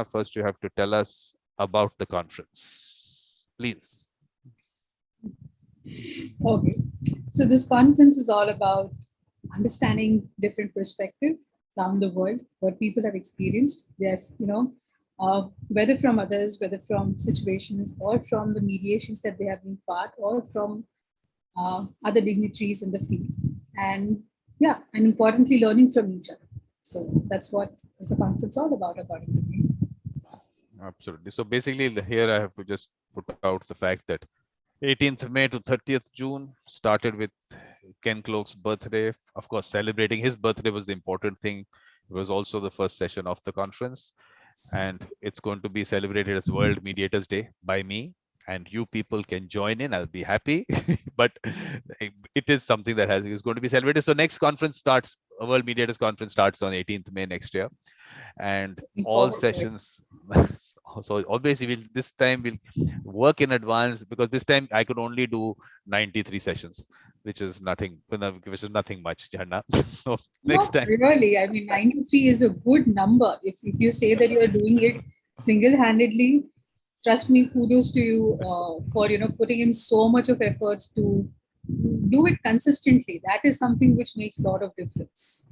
first you have to tell us about the conference, please. Okay, so this conference is all about understanding different perspectives around the world, what people have experienced. There's, whether from others, whether from situations, or from the mediations that they have been part, or from other dignitaries in the field, and yeah, and importantly, learning from each other. So that's what is the conference all about, according to me. Absolutely. So basically, here I have to just put out the fact that 18th May to 30th June started with Ken Cloke's birthday. Of course, celebrating his birthday was the important thing. It was also the first session of the conference, and it's going to be celebrated as World Mediators Day by me. And you people can join in. I'll be happy, but it is something that is going to be celebrated. So next conference starts, World Mediators Conference starts on 18th May next year, and Looking all forward to it. sessions. So obviously, this time we'll work in advance, because this time I could only do 93 sessions, which is nothing, which is nothing much, Jhanna. So next Not time. really. I mean, 93 is a good number. If you say that you're doing it single-handedly, trust me, kudos to you for putting in so much of efforts to do it consistently. That is something which makes a lot of difference.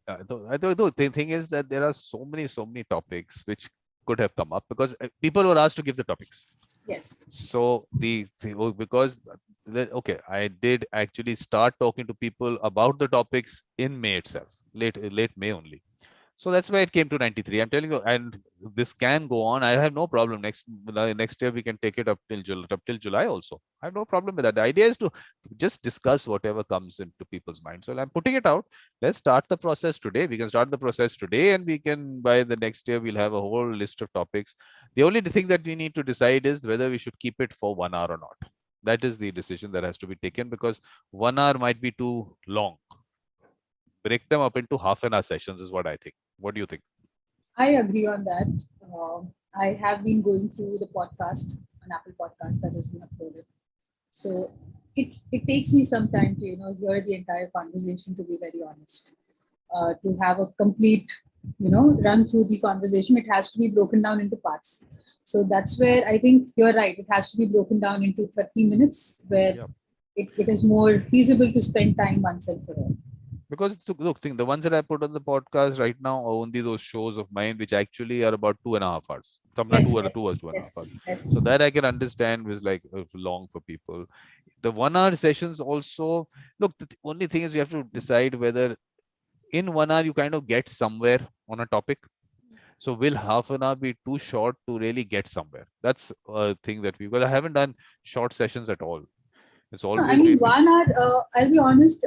The thing is that there are so many topics which could have come up, because people were asked to give the topics. Yes. So because okay, I did actually start talking to people about the topics in May itself, late May only. So that's why it came to 93. I'm telling you, and this can go on. I have no problem. Next year we can take it up till July also. I have no problem with that. The idea is to just discuss whatever comes into people's minds. So I'm putting it out. Let's start the process today. We can start the process today, and we can, by the next year, we'll have a whole list of topics. The only thing that we need to decide is whether we should keep it for 1 hour or not. That is the decision that has to be taken, because 1 hour might be too long. Break them up into half an hour sessions is what I think. What do you think? I agree on that. I have been going through the podcast, an Apple podcast that has been uploaded. So it takes me some time to hear the entire conversation, to be very honest. To have a complete run through the conversation, it has to be broken down into parts. So that's where I think you're right. It has to be broken down into 30 minutes, where it is more feasible to spend time once and for all. Because look, the ones that I put on the podcast right now are only those shows of mine which actually are about 2.5 hours. Sometimes Yes, 2 hours, 2.5 hours. yes. So that I can understand was like long for people. The 1 hour sessions also, look, the only thing is you have to decide whether in 1 hour you kind of get somewhere on a topic. So will half an hour be too short to really get somewhere? That's a thing that because I haven't done short sessions at all. It's No, I always mean, been 1 hour, I'll be honest,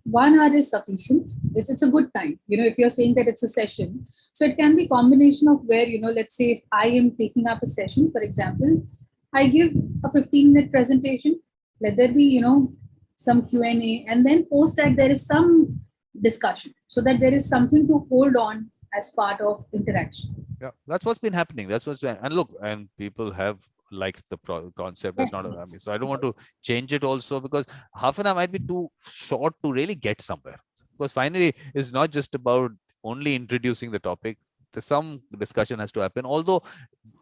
1 hour is sufficient. It's a good time, if you're saying that it's a session. So it can be combination of where, let's say if I am taking up a session, for example, I give a 15-minute presentation, let there be, some Q&A, and then post that there is some discussion, so that there is something to hold on as part of interaction. Yeah, that's what's been happening. That's what's been, and look, and people have liked the concept. That's Yes, not, I mean, yes. so I don't want to change it also, because half an hour might be too short to really get somewhere. Because finally, it's not just about only introducing the topic. There's some discussion has to happen. Although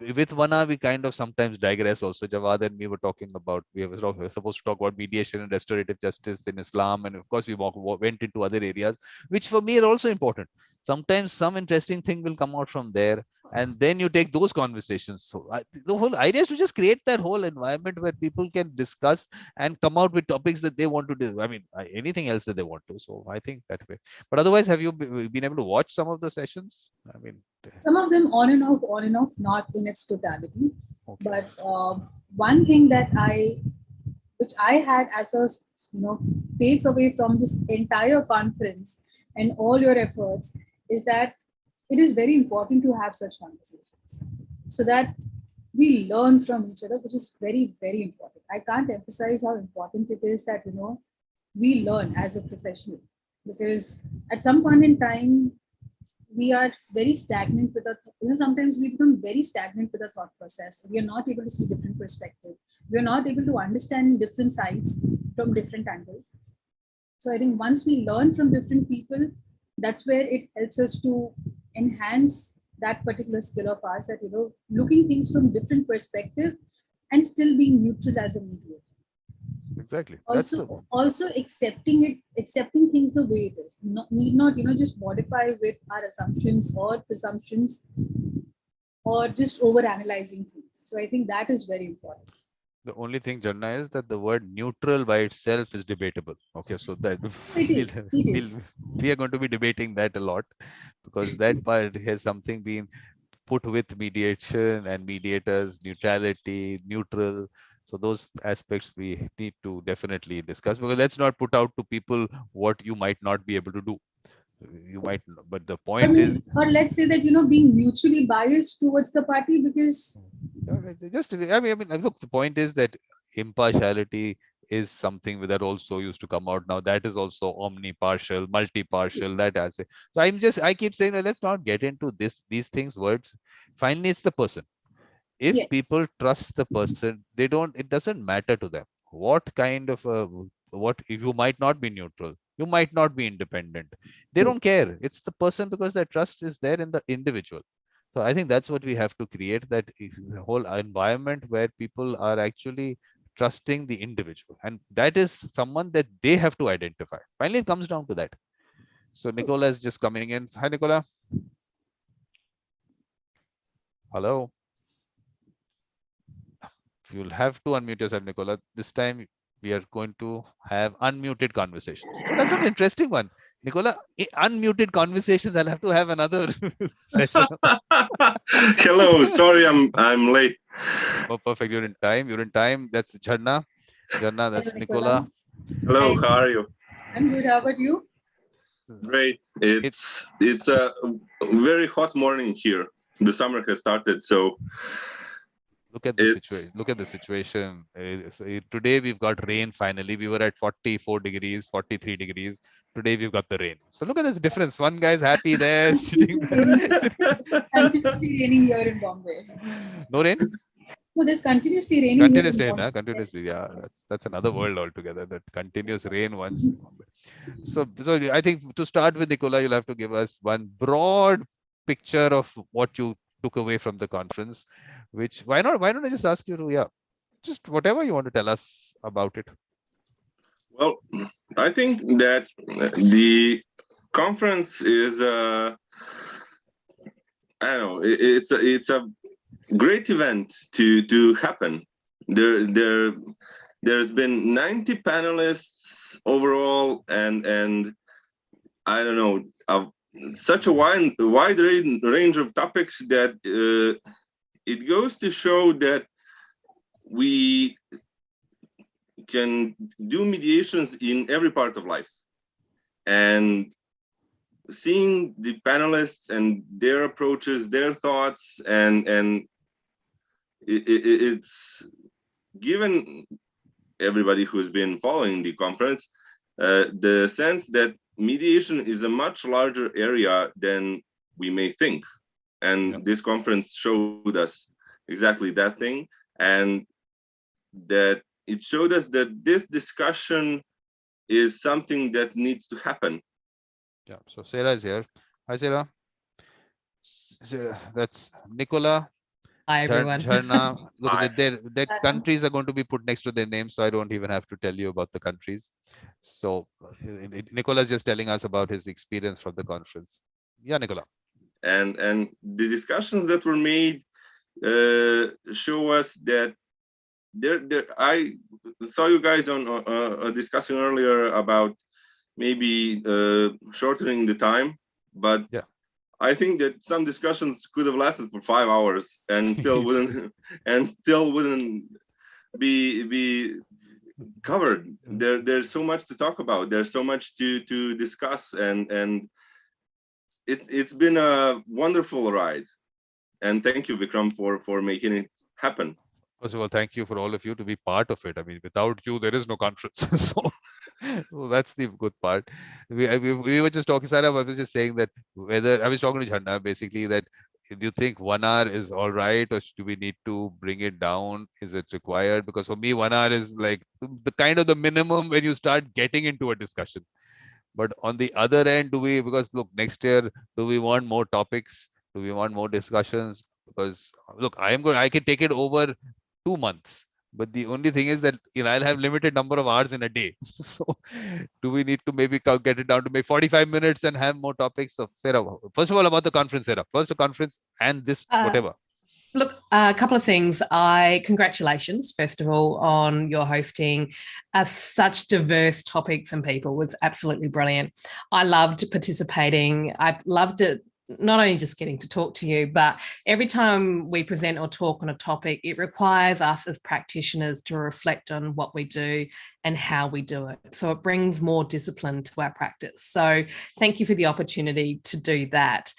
with 1 hour, we kind of sometimes digress also. Jawad and we were talking about, we were supposed to talk about mediation and restorative justice in Islam. And of course, we went into other areas, which for me are also important. Sometimes some interesting thing will come out from there, and then you take those conversations. So the whole idea is to just create that whole environment where people can discuss and come out with topics that they want to do. I mean, anything else that they want to. So I think that way. But otherwise, have you been able to watch some of the sessions? I mean, Some of them on and off, not in its totality. okay. But one thing that which I had as a takeaway from this entire conference and all your efforts, is that it is very important to have such conversations, so that we learn from each other, which is very, very important. I can't emphasize how important it is that we learn as a professional, because at some point in time we are very stagnant with our, sometimes we become very stagnant with our thought process. We are not able to see different perspectives. We are not able to understand different sides from different angles. So I think once we learn from different people, that's where it helps us to enhance that particular skill of ours, that looking things from different perspective and still being neutral as a mediator. Exactly. That's Also, the also accepting things the way it is. Need not just modify with our assumptions or presumptions, or just over analyzing things. So I think that is very important. the only thing, Janna, is that the word neutral by itself is debatable. Okay, so that It we'll, is. It we'll is. we are going to be debating that a lot, because that part has something been put with mediation and mediators, neutrality, neutral. So those aspects we need to definitely discuss, because let's not put out to people what you might not be able to do. You might, but the I point is, mean, or let's say that being mutually biased towards the party, because look, the point is that impartiality is something that also used to come out. Now that is also omnipartial, multi-partial, that as a, so I keep saying that let's not get into these things, words. Finally, it's the person. If yes, people trust the person, they don't, it doesn't matter to them what kind of what, if you might not be neutral, you might not be independent, they true. don't care. It's the person, because their trust is there in the individual. So I think that's what we have to create, that the whole environment where people are actually trusting the individual, and that is someone that they have to identify. Finally, it comes down to that. So Nicola is just coming in. Hi, Nicola. Hello. You'll have to unmute yourself, Nicola. This time we are going to have unmuted conversations. Oh, that's an interesting one. Nicola, unmuted conversations. I'll have to have another session. Hello, sorry I'm late. Oh, perfect. You're in time. You're in time. That's Jhanna. Jhanna, Hello, that's Nicola. Nicola. Hello, Hi. how are you? I'm good. How about you? Great. It, It's a very hot morning here. The summer has started, so look at the it's situation. Look at the situation. Today we've got rain finally. We were at 44 degrees, 43 degrees. Today we've got the rain. So look at this difference. One guy's happy there, sitting Continuously there. raining. It's continuously raining here in Bombay. No rain? No, there's continuously raining here Continuous in rain, Bombay. huh? Continuously, Yes. yeah. That's another world altogether. That Yes, continuous rain yes. once. So I think to start with, Nicola, you'll have to give us one broad picture of what you took away from the conference. Which, why don't I just ask you to, yeah, just whatever you want to tell us about it. well, I think that the conference is I don't know, it's a great event to happen. There's been 90 panelists overall, and I don't know, such a wide range of topics that it goes to show that we can do mediations in every part of life. And seeing the panelists and their approaches, their thoughts, and it's given everybody who's been following the conference the sense that mediation is a much larger area than we may think. And Yep. this conference showed us exactly that thing, and that it showed us that this discussion is something that needs to happen. Yeah. So Sarah is here. Hi, Sarah. Sarah, that's Nicola. Hi, everyone. Jharna. Look, Hi. their countries are going to be put next to their names, so I don't even have to tell you about the countries. So Nicola's just telling us about his experience from the conference. Yeah, Nicola. And the discussions that were made show us that there I saw you guys on discussing earlier about maybe shortening the time, but Yeah. I think that some discussions could have lasted for 5 hours and still wouldn't be covered. There's so much to talk about. There's so much to discuss, and it's been a wonderful ride. And thank you, Vikram, for making it happen. First of all, thank you for all of you to be part of it. I mean, without you, there is no conference. So that's the good part. We were just talking, Sarah, I was just saying that whether I was talking to Jhanna basically that, do you think 1 hour is all right, or do we need to bring it down? Is it required? Because for me, 1 hour is like the kind of the minimum when you start getting into a discussion. But on the other end, because look, next year, do we want more topics? Do we want more discussions? Because look, I can take it over 2 months. But the only thing is that I'll have limited number of hours in a day. So do we need to maybe get it down to maybe 45 minutes and have more topics? So Sarah, first of all, about the conference, Sarah. First the conference and this whatever. Look, a couple of things. Congratulations, first of all, on your hosting such diverse topics and people. It was absolutely brilliant. I loved participating. I loved it, not only just getting to talk to you, but every time we present or talk on a topic, it requires us as practitioners to reflect on what we do and how we do it. So it brings more discipline to our practice. So thank you for the opportunity to do that.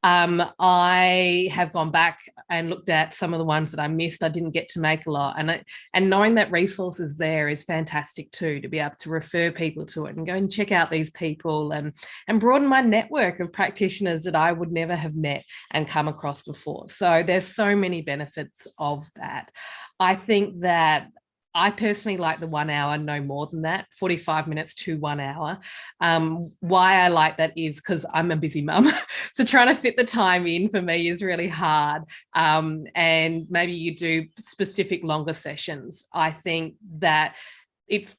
I have gone back and looked at some of the ones that I missed. I didn't get to make a lot. And knowing that resources there is fantastic too, to be able to refer people to it and go and check out these people and broaden my network of practitioners that I would never have met and come across before. So there's so many benefits of that. I think that I personally like the 1 hour, no more than that, 45 minutes to 1 hour. Why I like that is because I'm a busy mum. So trying to fit the time in for me is really hard. And maybe you do specific longer sessions. I think that it's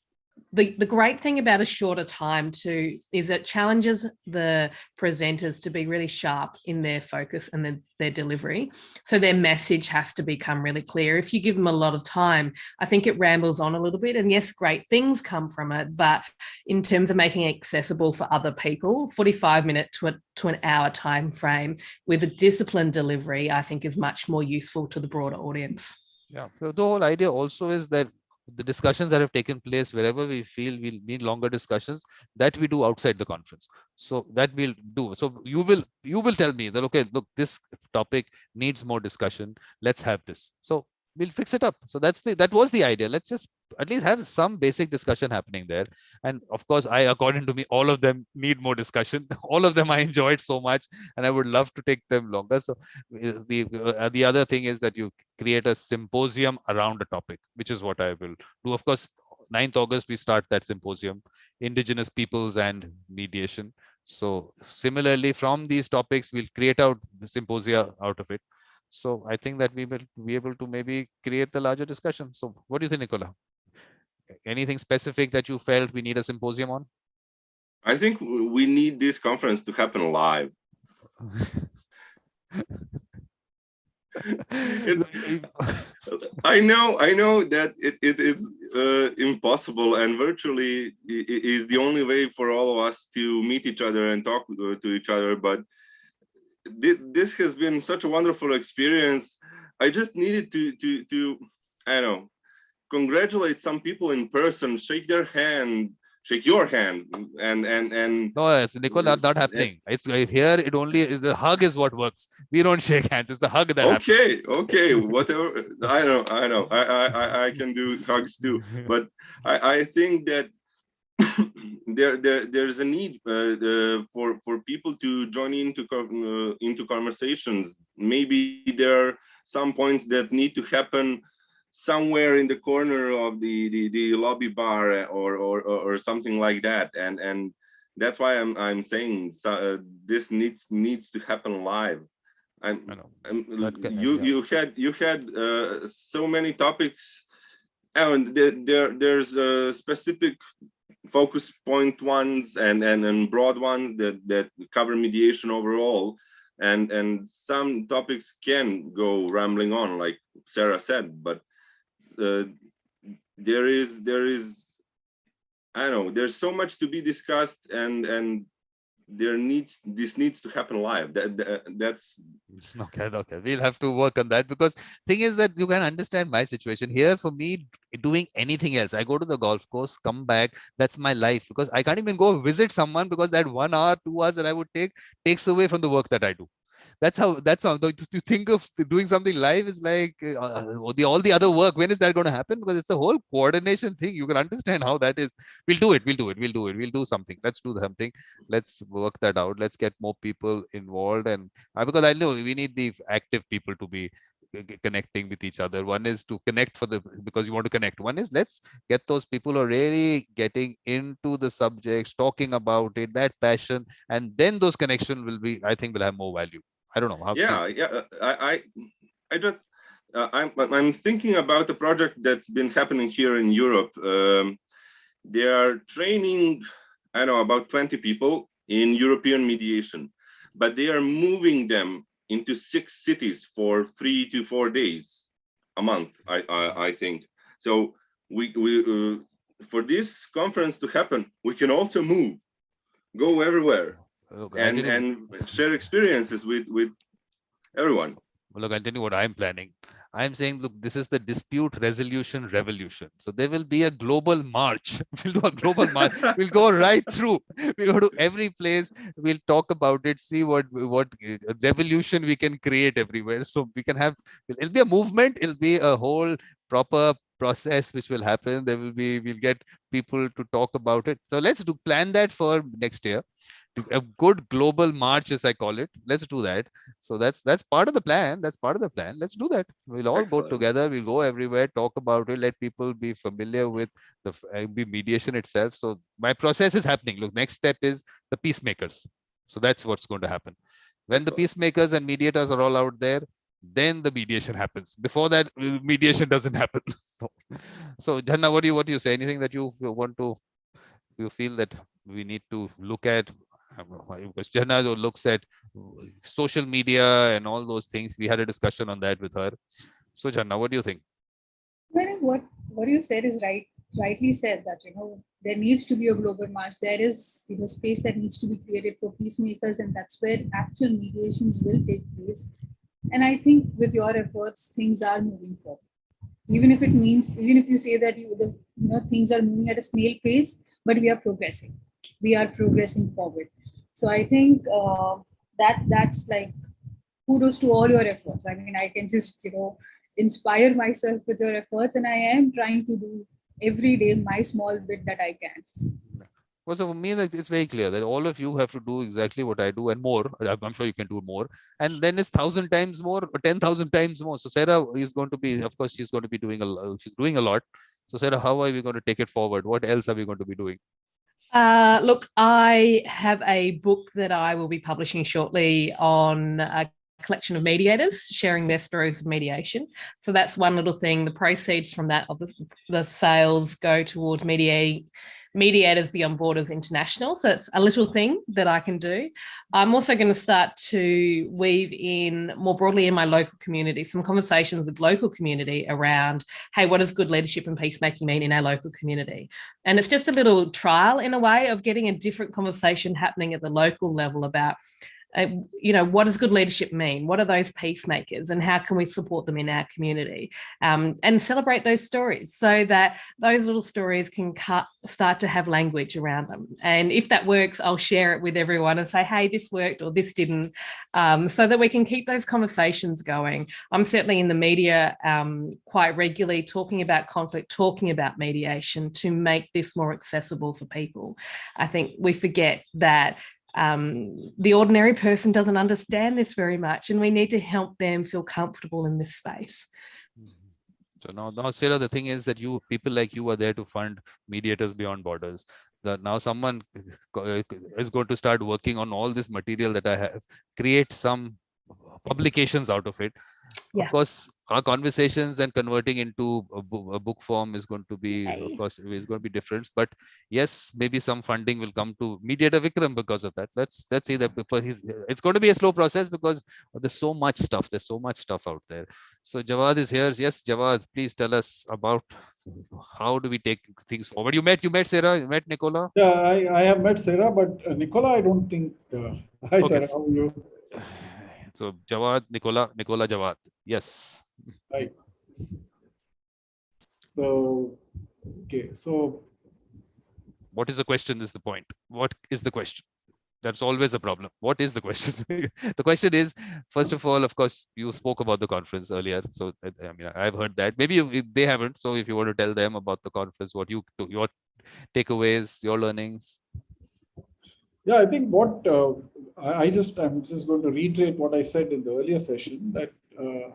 the great thing about a shorter time too is it challenges the presenters to be really sharp in their focus and their delivery. So their message has to become really clear. If you give them a lot of time, I think it rambles on a little bit. And yes, great things come from it. But in terms of making it accessible for other people, 45 minute to an hour time frame with a disciplined delivery, I think is much more useful to the broader audience. Yeah. So the whole idea also is that the discussions that have taken place wherever we feel we'll need longer discussions, that we do outside the conference. So that we'll do. So you will tell me that, okay, look, this topic needs more discussion. Let's have this. So we'll fix it up. So that was the idea. Let's just at least have some basic discussion happening there. And of course, according to me, all of them need more discussion. All of them I enjoyed so much, and I would love to take them longer. So the other thing is that you create a symposium around a topic, which is what I will do. Of course, 9th August, we start that symposium, Indigenous Peoples and Mediation. So similarly, from these topics, we'll create out the symposia out of it. So I think that we will be able to maybe create the larger discussion. So what do you think, Nicola? Anything specific that you felt we need a symposium on? I think we need this conference to happen live. I know that it is impossible, and virtually is the only way for all of us to meet each other and talk to each other. But this has been such a wonderful experience. I just needed to I don't know, congratulate some people in person, shake your hand, and no, it's Nicola, not happening. It's here. It only is a hug is what works. We don't shake hands. It's the hug that happens. Okay, whatever. I know. I can do hugs too, but I think that there's a need for people to join into conversations. Maybe there are some points that need to happen somewhere in the corner of the lobby bar or something like that, and that's why I'm saying this needs to happen live. You had so many topics, and there's specific focus point ones and broad ones that cover mediation overall, and some topics can go rambling on, like Sarah said, but there is I don't know, there's so much to be discussed, and this needs to happen live. That's okay. We'll have to work on that, because thing is that you can understand my situation here. For me, doing anything else, I go to the golf course, come back, that's my life, because I can't even go visit someone, because that 1 hour, 2 hours that I would takes away from the work that I do. That's how to think of doing something live is like all the other work. When is that going to happen? Because it's a whole coordination thing. You can understand how that is. We'll do it. We'll do something. Let's do something. Let's work that out. Let's get more people involved. And because I know we need the active people to be connecting with each other. One is to connect because you want to connect. One is let's get those people who are really getting into the subjects, talking about it, that passion, and then those connections will be, I think, will have more value. I don't know how. Yeah, yeah. I just I'm thinking about a project that's been happening here in Europe. They are training, I don't know, about 20 people in European mediation, but they are moving them into 6 cities for 3 to 4 days a month. I think so. We for this conference to happen, we can also move, go everywhere, Look, and share experiences with everyone. look, I'll tell you what I'm planning. I'm saying, look, this is the dispute resolution revolution. So there will be a global march. We'll do a global march. We'll go right through. We'll go to every place. We'll talk about it. See what revolution we can create everywhere. So we can have. It'll be a movement. It'll be a whole proper process which will happen. There will be. We'll get people to talk about it. So let's plan that for next year. A good global march, as I call it. Let's do that. So that's part of the plan. That's part of the plan. Let's do that. We'll all go Excellent. together. We'll go everywhere, talk about it, let people be familiar with the mediation itself. So my process is happening. Look, next step is the peacemakers. So that's what's going to happen. When the peacemakers and mediators are all out there, then the mediation happens. Before that, mediation doesn't happen. So Jhanna, what do you say? Anything that you want to, you feel that we need to look at? Because Jhanna looks at social media and all those things. We had a discussion on that with her. So Jhanna, what do you think? Well, what you said is rightly said, that there needs to be a global march. There is space that needs to be created for peacemakers, and that's where actual mediations will take place. And I think with your efforts, things are moving forward. Even if you say that things are moving at a snail pace, but we are progressing. We are progressing forward. So I think that's like kudos to all your efforts. I mean, I can just inspire myself with your efforts, and I am trying to do every day my small bit that I can. Well, so for me, it's very clear that all of you have to do exactly what I do and more. I'm sure you can do more. And then it's 1,000 times more or 10,000 times more. So Sarah is going to be, of course, she's going to be doing she's doing a lot. So Sarah, how are we going to take it forward? What else are we going to be doing? Look, I have a book that I will be publishing shortly on a collection of mediators sharing their stories of mediation. So that's one little thing. The proceeds from that, of the sales, go towards Mediators Beyond Borders International. So it's a little thing that I can do. I'm also going to start to weave in more broadly in my local community, some conversations with local community around, hey, what does good leadership and peacemaking mean in our local community? And it's just a little trial in a way of getting a different conversation happening at the local level about what does good leadership mean? What are those peacemakers, and how can we support them in our community, and celebrate those stories so that those little stories can start to have language around them. And if that works, I'll share it with everyone and say, hey, this worked or this didn't, so that we can keep those conversations going. I'm certainly in the media quite regularly talking about conflict, talking about mediation to make this more accessible for people. I think we forget that the ordinary person doesn't understand this very much, and we need to help them feel comfortable in this space. So now, Sarah, the thing is that people like you are there to fund Mediators Beyond Borders. Now someone is going to start working on all this material that I have, create some publications out of it. Yeah. Of course, our conversations and converting into a book form is going to be, of course, is going to be different. But yes, maybe some funding will come to Mediator Vikram because of that. Let's see that it's going to be a slow process because there's so much stuff. There's so much stuff out there. So Jawad is here. Yes, Jawad, please tell us about how do we take things forward. You met Sarah, you met Nicola? Yeah, I have met Sarah, but Nicola, I don't think. Hi, okay. Sarah, how are you? So Jawad, Nicola, Jawad. Yes. Right. So, okay. So, what is the question is the point. What is the question? That's always a problem. What is the question? The question is, first of all, of course, you spoke about the conference earlier. So, I mean, I've heard that. Maybe they haven't. So, if you want to tell them about the conference, your takeaways, your learnings. Yeah, I think what I'm just going to reiterate what I said in the earlier session, that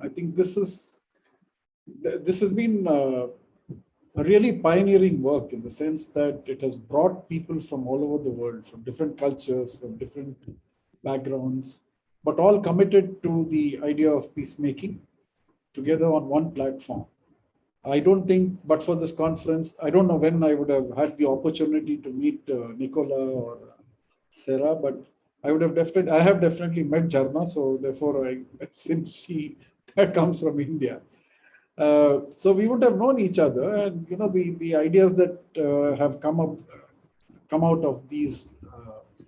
I think this has been a really pioneering work in the sense that it has brought people from all over the world, from different cultures, from different backgrounds, but all committed to the idea of peacemaking together on one platform. I don't think, but for this conference, I don't know when I would have had the opportunity to meet Nicola or Sarah, but I have definitely met Jarna, so therefore, since she comes from India, so we would have known each other, and the ideas that have come out of these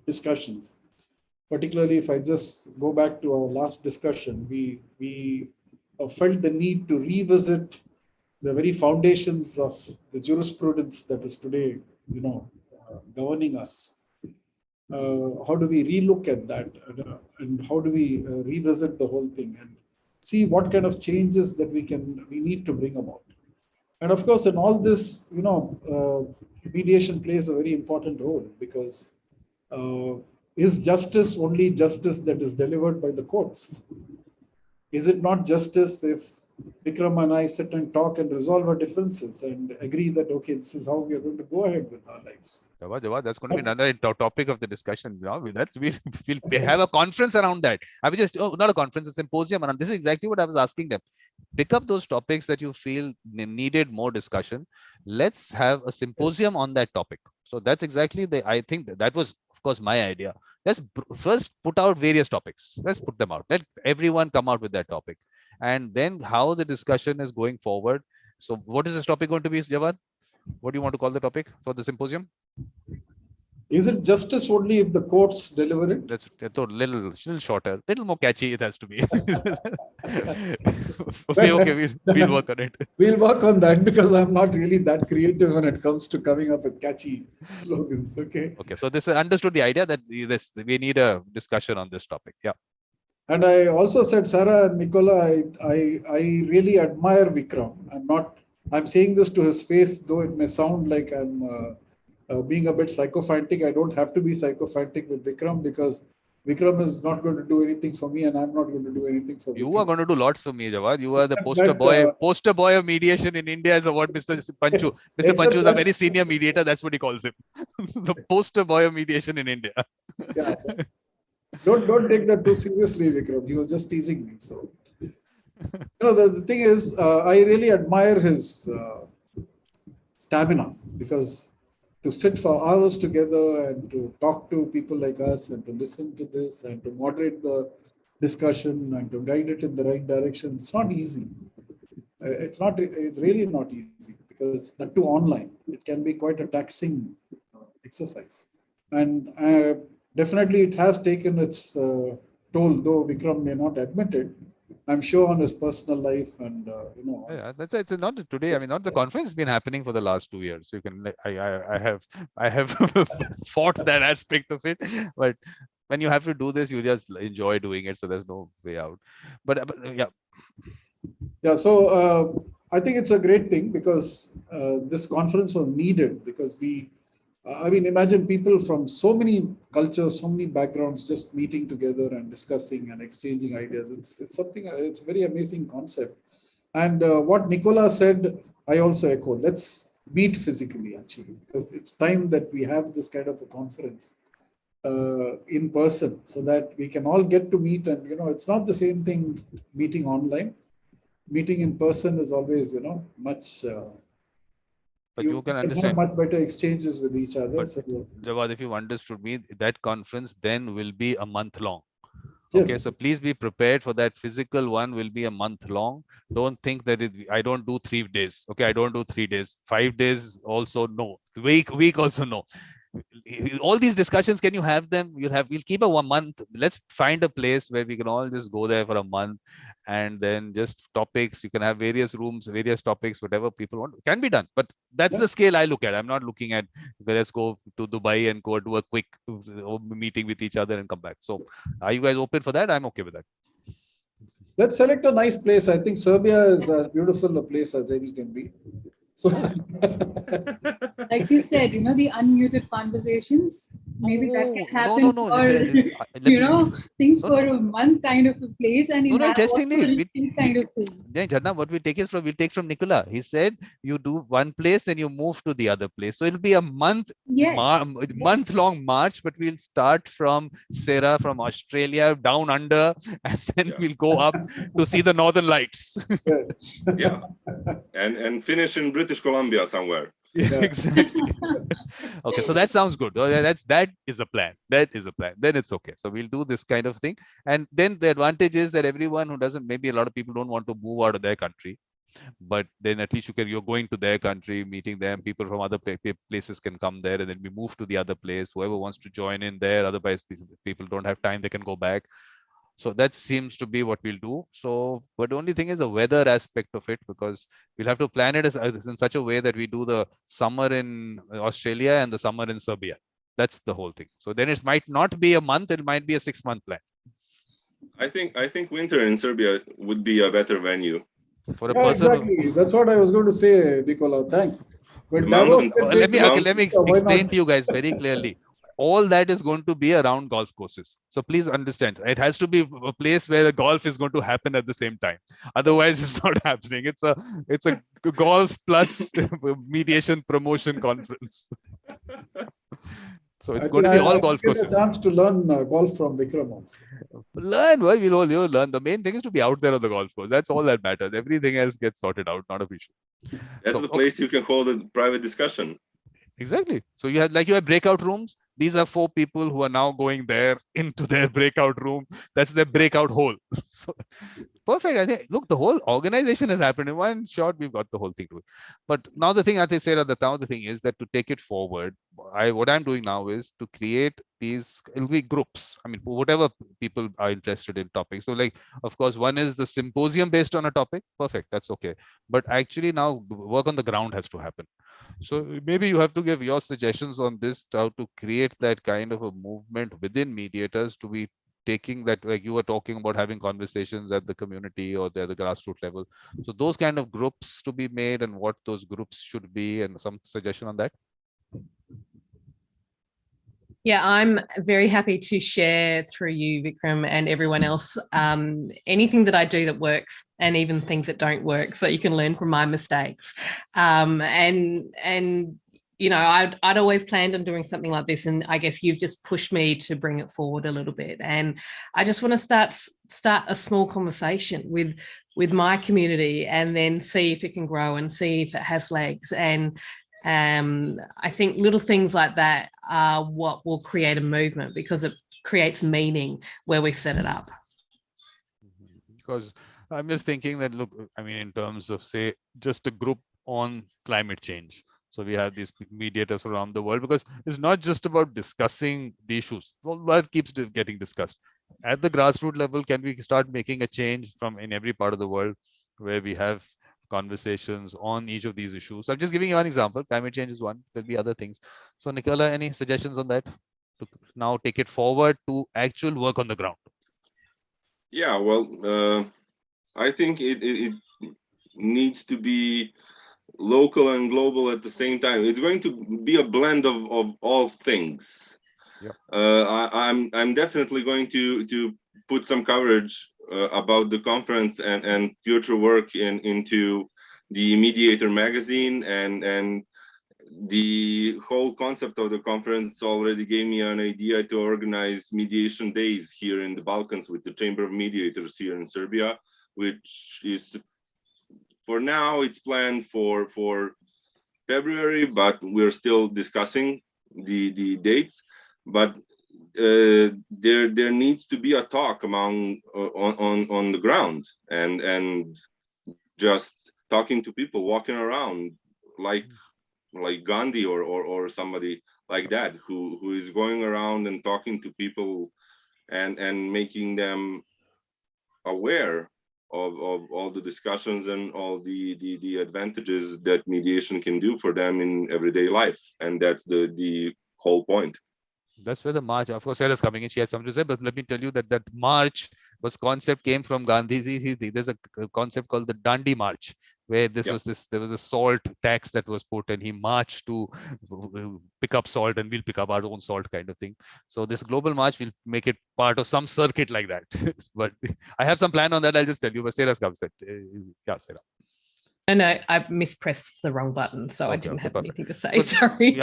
discussions. Particularly, if I just go back to our last discussion, we felt the need to revisit the very foundations of the jurisprudence that is today, governing us. How do we relook at that, and how do we revisit the whole thing and see what kind of changes that we need to bring about? And of course, in all this, mediation plays a very important role, because is justice only justice that is delivered by the courts? Is it not justice if Vikram and I sit and talk and resolve our differences and agree that, okay, this is how we are going to go ahead with our lives? Jawad, that's going to be another topic of the discussion. We'll have a conference around that. I mean, not a conference, a symposium around. This is exactly what I was asking them. Pick up those topics that you feel needed more discussion. Let's have a symposium on that topic. So that's exactly I think that was, of course, my idea. Let's first put out various topics. Let's put them out. Let everyone come out with that topic. And then how the discussion is going forward. So what is this topic going to be, Jawad? What do you want to call the topic for the symposium? Is it justice only if the courts deliver it? That's a little shorter, little more catchy it has to be. Okay, we'll work on it. We'll work on that, because I'm not really that creative when it comes to coming up with catchy slogans. Okay. Okay, so this understood the idea that we need a discussion on this topic. Yeah. And I also said, Sarah and Nicola, I really admire Vikram. I'm saying this to his face, though it may sound like I'm being a bit sycophantic. I don't have to be sycophantic with Vikram, because Vikram is not going to do anything for me, and I'm not going to do anything for Vikram. You are going to do lots for me, Jawad. You are the poster boy of mediation in India, is what Mr. Panchu. Mr. Panchu is a very senior mediator. That's what he calls him. The poster boy of mediation in India. Yeah. Don't take that too seriously, Vikram. He was just teasing me. So, the thing is, I really admire his stamina, because to sit for hours together and to talk to people like us and to listen to this and to moderate the discussion and to guide it in the right direction, it's not easy. It's really not easy, because that too online, it can be quite a taxing exercise. And definitely, it has taken its toll, though Vikram may not admit it. I'm sure on his personal life, and Yeah, that's it's not today. I mean, not the conference has been happening for the last 2 years. So you can, I have fought that aspect of it, but when you have to do this, you just enjoy doing it. So there's no way out. But yeah. Yeah. So I think it's a great thing, because this conference was needed, because imagine people from so many cultures, so many backgrounds just meeting together and discussing and exchanging ideas. It's a very amazing concept. And what Nicola said, I also echo. Let's meet physically, actually, because it's time that we have this kind of a conference in person, so that we can all get to meet. And, it's not the same thing meeting online. Meeting in person is always, much... But you can understand have much better exchanges with each other. But Jawad, if you understood me, that conference then will be a month long. Yes. Okay, so please be prepared for that. Physical one will be a month long. Don't think that I don't do 3 days. Okay, I don't do 3 days. 5 days also no. Week also no. All these discussions, can you have them? We'll keep a 1 month. Let's find a place where we can all just go there for a month, and then just topics. You can have various rooms, various topics, whatever people want. It can be done, but that's the scale I look at. I'm not looking at let's go to Dubai and go do a quick meeting with each other and come back. So are you guys open for that? I'm okay with that. Let's select a nice place. I think Serbia is as beautiful a place as any can be. So, like you said, the unmuted conversations, maybe that can No, happen no. for Let me. things No, for no. a month kind of a place, and in No, that also interestingly, a retreat kind of thing. yeah, Jhanna, what we take is from we'll take from Nicola. He said you do one place, then you move to the other place. So it'll be a Yes, yes. month long march, but we'll start from Sarah, from Australia down under, and then Yeah. we'll go up to see the Northern Lights. Yes. Yeah. And finish in British Columbia somewhere. Yeah, exactly. Okay, so that sounds good. That is a plan. That is a plan. Then it's okay. So we'll do this kind of thing. And then the advantage is that everyone who doesn't, maybe a lot of people don't want to move out of their country, but then at least you're going to their country, meeting them. People from other places can come there, and then we move to the other place. Whoever wants to join in there, otherwise people don't have time, they can go back. So that seems to be what we'll do. So, but the only thing is the weather aspect of it, because we'll have to plan it as in such a way that we do the summer in Australia and the summer in Serbia. That's the whole thing. So then it might not be a month, it might be a 6-month plan. I think winter in Serbia would be a better venue. For a Yeah, person exactly. That's what I was going to say, Nicola. Thanks. But The Davos mountains. can let take me place, let me so why explain not? to you guys very clearly. All that is going to be around golf courses. So please understand, it has to be a place where the golf is going to happen at the same time. Otherwise, it's not happening. It's a golf plus mediation promotion conference. So it's I going think to I be all will golf get a courses. chance to learn golf from Vikram also. Learn, well, you'll learn. The main thing is to be out there on the golf course. That's all that matters. Everything else gets sorted out, not a issue. That's So, the okay. place you can hold a private discussion. Exactly. So you have breakout rooms. These are 4 people who are now going there into their breakout room. That's their breakout hole. So perfect. I think, look, the whole organization has happened in one shot. We've got the whole thing to it. But now the thing, as I said, now the thing is that to take it forward, what I'm doing now is to create these, it'll be groups. I mean, whatever people are interested in topics. So like, of course, one is the symposium based on a topic. Perfect. That's okay. But actually now work on the ground has to happen. So maybe you have to give your suggestions on this, how to create that kind of a movement within mediators to be taking that, like you were talking about having conversations at the community or the grassroots level. So those kind of groups to be made and what those groups should be, and some suggestion on that. Yeah, I'm very happy to share through you, Vikram, and everyone else, anything that I do that works, and even things that don't work, so you can learn from my mistakes. And you know, I'd always planned on doing something like this, and I guess you've just pushed me to bring it forward a little bit. And I just want to start a small conversation with my community, and then see if it can grow and see if it has legs. And I think little things like that are what will create a movement, because it creates meaning where we set it up. Because I'm just thinking that, look, I mean, in terms of, say, just a group on climate change. So we have these mediators around the world, because it's not just about discussing the issues. Well, that keeps getting discussed. At the grassroots level, can we start making a change from in every part of the world where we have conversations on each of these issues? I'm just giving you one example. Climate change is one. There'll be other things. So Nicola, any suggestions on that to now take it forward to actual work on the ground? Yeah, well, I think it needs to be local and global at the same time. It's going to be a blend of all things. Yep. I'm definitely going to put some coverage about the conference and future work into the Mediator magazine, and the whole concept of the conference already gave me an idea to organize mediation days here in the Balkans with the Chamber of Mediators here in Serbia, which is, for now, it's planned for February, but we're still discussing the dates. But there needs to be a talk among on the ground, and just talking to people walking around, like Gandhi or somebody like that, who is going around and talking to people and making them aware of all the discussions and all the advantages that mediation can do for them in everyday life. And that's the whole point. That's where the march, of course, Sarah's coming in. She had something to say, but let me tell you that that march concept came from Gandhi. There's a concept called the Dandi March, where there was a salt tax that was put, and he marched to pick up salt, and we'll pick up our own salt kind of thing. So this global march will make it part of some circuit like that. But I have some plan on that. I'll just tell you. But Sarah's comes. Yeah, Sarah. No, I mispressed the wrong button, so I didn't have perfect. anything to say. Sorry.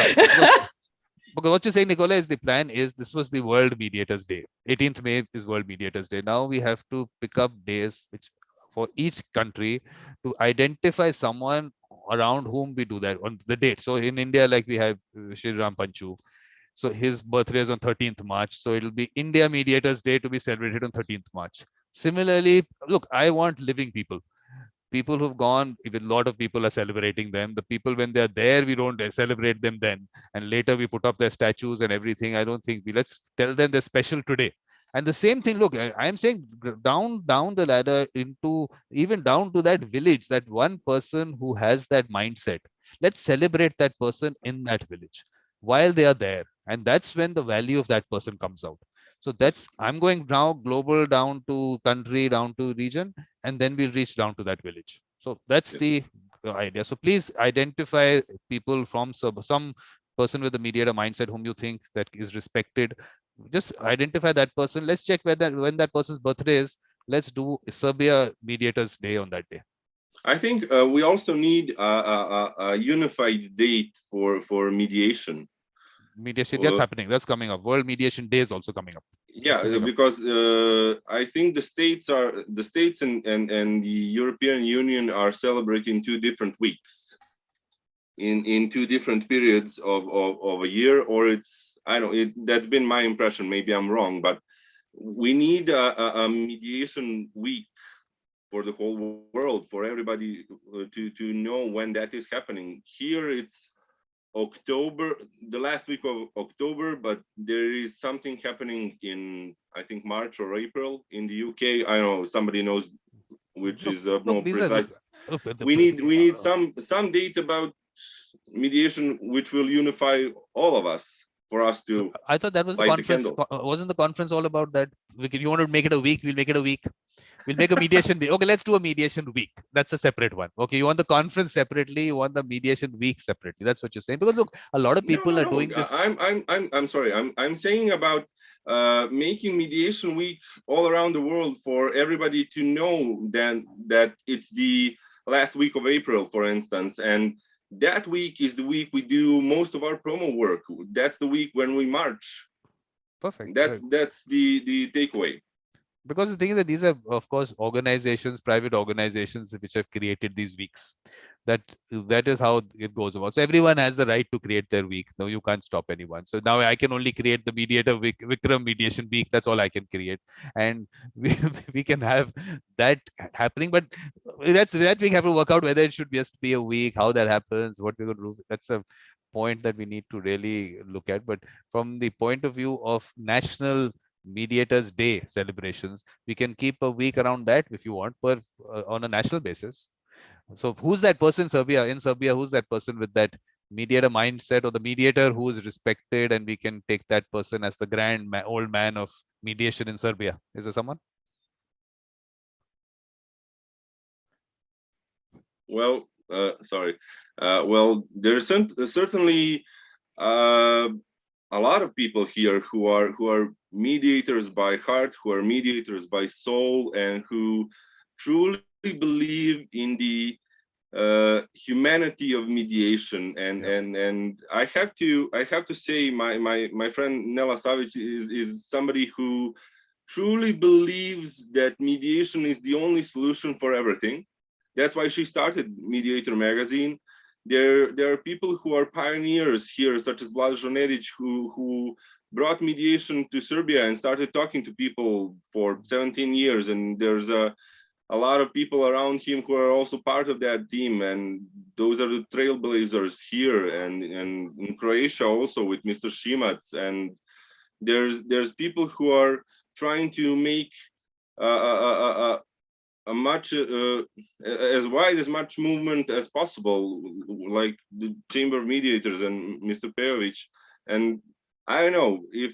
Because what you're saying, Nicola, is the plan is this was the World Mediators Day. 18th May is World Mediators Day. Now we have to pick up days which for each country to identify someone around whom we do that on the date. So in India, like we have Shri Ram Panchu. So his birthday is on 13th March. So it'll be India Mediators Day to be celebrated on 13th March. Similarly, look, I want living people. People who've gone, even a lot of people are celebrating them. The people, when they're there, we don't celebrate them then. And later we put up their statues and everything. I don't think let's tell them they're special today. And the same thing, look, I'm saying down the ladder into even down to that village, that one person who has that mindset. Let's celebrate that person in that village while they are there. And that's when the value of that person comes out. So that's, I'm going now global, down to country, down to region, and then we'll reach down to that village. So that's the idea. So please identify people from some person with a mediator mindset whom you think that is respected. Just identify that person. Let's check when that person's birthday is. Let's do Serbia Mediators Day on that day. I think we also need a unified date for mediation. Mediation, that's happening. That's coming up. World Mediation Day is also coming up. Yeah, because I think the states and the European Union are celebrating 2 different weeks in 2 different periods of a year, or it's, I don't know, that's been my impression. Maybe I'm wrong, but we need a mediation week for the whole world, for everybody to know when that is happening. Here it's October, the last week of October, but there is something happening in, I think, March or April in the UK. I don't know, somebody knows which is more precise. We need some date about mediation which will unify all of us, for us to. I thought that was the conference. Wasn't the conference all about that? You want to make it a week? We'll make it a week. We'll make a mediation week. Okay, let's do a mediation week. That's a separate one. Okay, you want the conference separately, you want the mediation week separately. That's what you're saying. Because look, a lot of people are doing this. I'm sorry. I'm saying about making mediation week all around the world for everybody to know then that it's the last week of April, for instance, and that week is the week we do most of our promo work. That's the week when we march. Perfect. That's the takeaway. Because the thing is that these are, of course, organizations, private organizations, which have created these weeks. That is how it goes about. So everyone has the right to create their week. No, you can't stop anyone. So now I can only create the Mediator week, Vikram mediation week. That's all I can create, and we can have that happening. But that we have to work out whether it should just be a week, how that happens, what we're going to do. That's a point that we need to really look at. But from the point of view of National Mediators Day celebrations, we can keep a week around that if you want, on a national basis. So who's that person in Serbia, who's that person with that mediator mindset, or the mediator who is respected, and we can take that person as the old man of mediation in Serbia? Is there someone? Well, sorry. Well, there's certainly a lot of people here who are mediators by heart, who are mediators by soul, and who truly believe in the humanity of mediation. And I have to say, my friend Nela Savic is somebody who truly believes that mediation is the only solution for everything. That's why she started Mediator magazine. There are people who are pioneers here, such as Blaž Nedić, who brought mediation to Serbia and started talking to people for 17 years. And there's a lot of people around him who are also part of that team. And those are the trailblazers here, and in Croatia also with Mr. Šimac. And there's people who are trying to make a much as wide as much movement as possible, like the Chamber of Mediators and Mr. Pejovic. And I don't know, if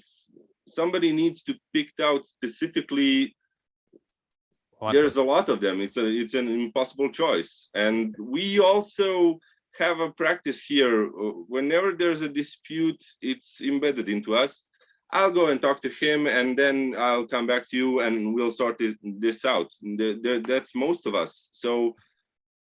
somebody needs to pick out specifically, there's a lot of them. It's an impossible choice. And we also have a practice here. Whenever there's a dispute, it's embedded into us. I'll go and talk to him, and then I'll come back to you, and we'll sort this out. That's most of us. So,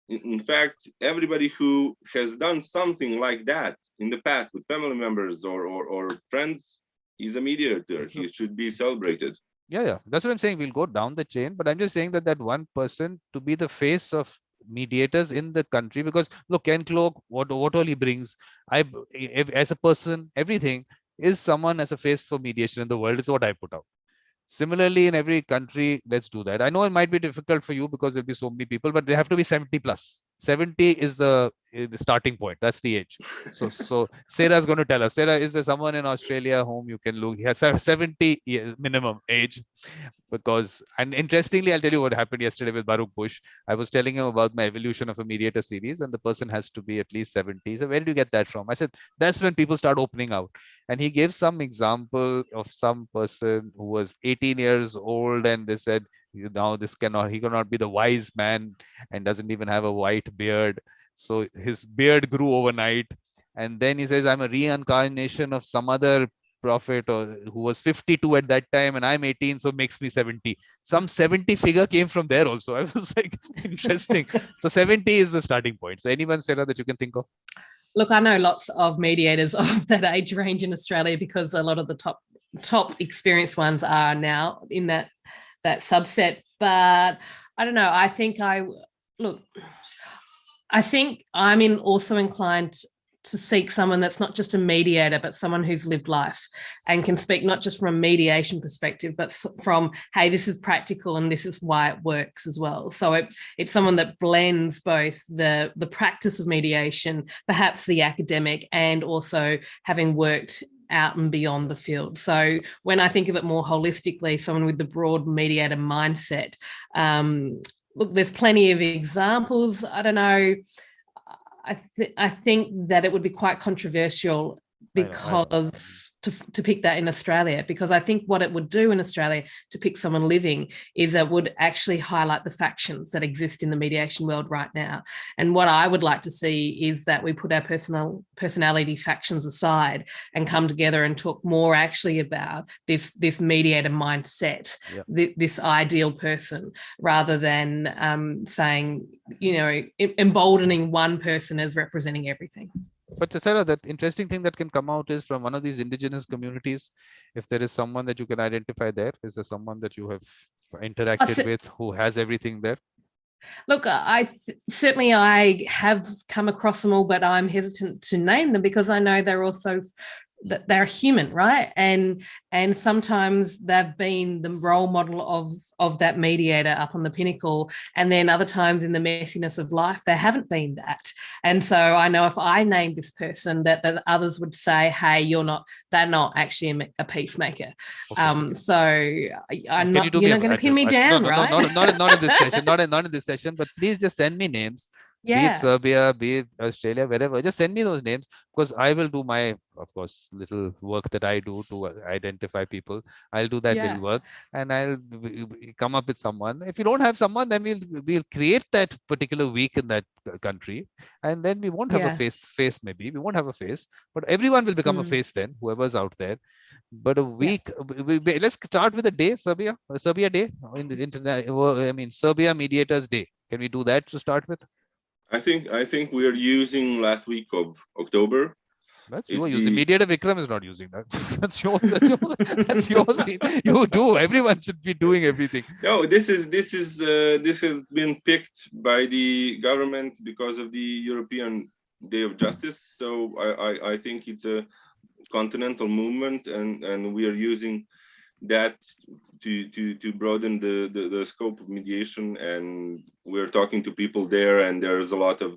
in fact, everybody who has done something like that in the past with family members or friends is a mediator. He should be celebrated. Yeah, that's what I'm saying. We'll go down the chain, but I'm just saying that one person to be the face of mediators in the country, because look, Ken Cloke, what all he brings, as a person, everything is someone as a face for mediation in the world is what I put out. Similarly, in every country, let's do that. I know it might be difficult for you because there'll be so many people, but they have to be 70 plus. 70 is the starting point. That's the age. So Sarah's going to tell us. Sarah, is there someone in Australia whom you can look? He has 70 minimum age. Because, and interestingly, I'll tell you what happened yesterday with Baruch Bush. I was telling him about my evolution of a mediator series, and the person has to be at least 70. So where did you get that from? I said, that's when people start opening out. And he gave some example of some person who was 18 years old, and they said, now he cannot be the wise man and doesn't even have a white beard. So his beard grew overnight. And then he says, I'm a reincarnation of some other prophet or who was 52 at that time, and I'm 18, so makes me 70. Some 70 figure came from there also. I was like, interesting. So 70 is the starting point. So anyone, Sarah, that you can think of? Look, I know lots of mediators of that age range in Australia, because a lot of the top experienced ones are now in that subset. But I don't know. I think I'm also inclined to seek someone that's not just a mediator, but someone who's lived life and can speak not just from a mediation perspective, but from, hey, this is practical and this is why it works as well. So it's someone that blends both the practice of mediation, perhaps the academic, and also having worked out and beyond the field. So when I think of it more holistically, someone with the broad mediator mindset, look, there's plenty of examples. I don't know. I think that it would be quite controversial because to pick that in Australia, because I think what it would do in Australia to pick someone living is it would actually highlight the factions that exist in the mediation world right now. And what I would like to see is that we put our personality factions aside and come together and talk more actually about this mediator mindset, this ideal person, rather than saying, emboldening one person as representing everything. But Sarah, that interesting thing that can come out is from one of these indigenous communities. If there is someone that you can identify there, is there someone that you have interacted with who has everything there? Look, certainly I have come across them all, but I'm hesitant to name them because I know they're also that they're human, right? And sometimes they've been the role model of that mediator up on the pinnacle, and then other times in the messiness of life they haven't been that. And so I know if I name this person, that others would say, hey, they're not actually a peacemaker. So you're not going to pin me down, right? Not in this session, not in this session, but please just send me names. Be it Serbia, be it Australia, wherever, just send me those names, because I will do my, of course, little work that I do to identify people. I'll do that little work, and I'll come up with someone. If you don't have someone, then we'll create that particular week in that country, and then we won't have a face. Maybe we won't have a face, but everyone will become a face then, whoever's out there. But a week, let's start with a day, Serbia Day, Serbia Mediators Day. Can we do that to start with? I think we are using last week of October. You are using Mediator. Vikram is not using that. That's yours. That's yours. You do. Everyone should be doing everything. No, this has been picked by the government because of the European Day of Justice. So I think it's a continental movement, and we are using that to broaden the scope of mediation. And we're talking to people there, and there's a lot of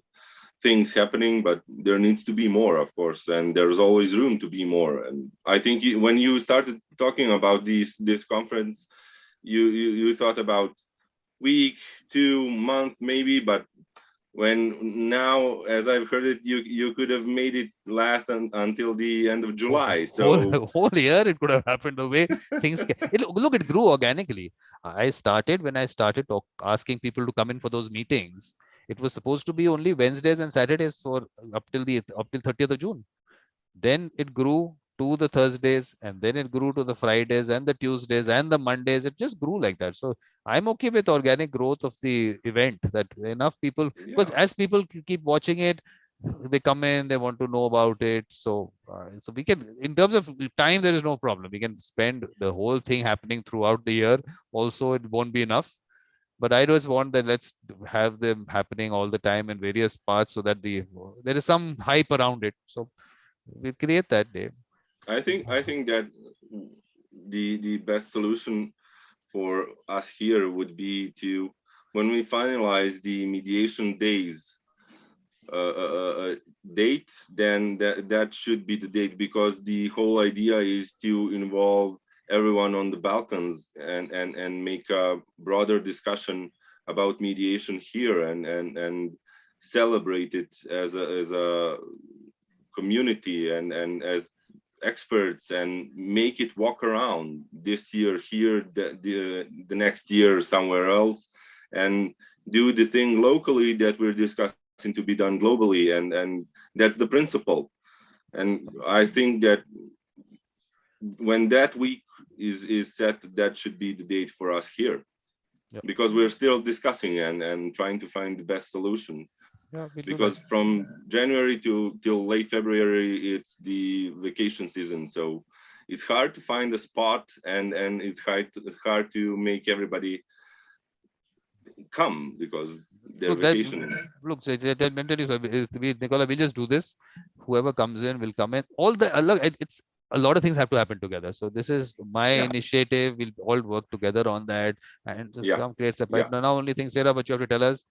things happening, but there needs to be more, of course, and there's always room to be more. And I think when you started talking about this conference, you thought about week, 2 month maybe, but when now, as I've heard it, you could have made it last until the end of July. So whole year it could have happened the way things look, it grew organically. When I started asking people to come in for those meetings, it was supposed to be only Wednesdays and Saturdays for up till 30th of June. Then it grew to the Thursdays, and then it grew to the Fridays and the Tuesdays and the Mondays. It just grew like that. So I'm okay with organic growth of the event, that enough people, because as people keep watching it, they come in, they want to know about it. So we can, in terms of time, there is no problem. We can spend the whole thing happening throughout the year. Also, it won't be enough. But I just want that let's have them happening all the time in various parts, so that there is some hype around it. So we'll create that day. I think that the best solution for us here would be to, when we finalize the mediation days date, then that should be the date, because the whole idea is to involve everyone on the Balkans and make a broader discussion about mediation here and celebrate it as a community and as experts, and make it walk around this year here, the next year somewhere else, and do the thing locally that we're discussing to be done globally, and that's the principle. And I think that when that week is set, that should be the date for us here. Yep. Because we're still discussing and trying to find the best solution. Yeah, because from January till late February, it's the vacation season. So it's hard to find a spot, and it's hard to make everybody come because they're vacationing. Look, Nicola, we just do this. Whoever comes in will come in. It's a lot of things have to happen together. So this is my initiative. We'll all work together on that and just some create a pipe. Now, only thing, Sarah, what you have to tell us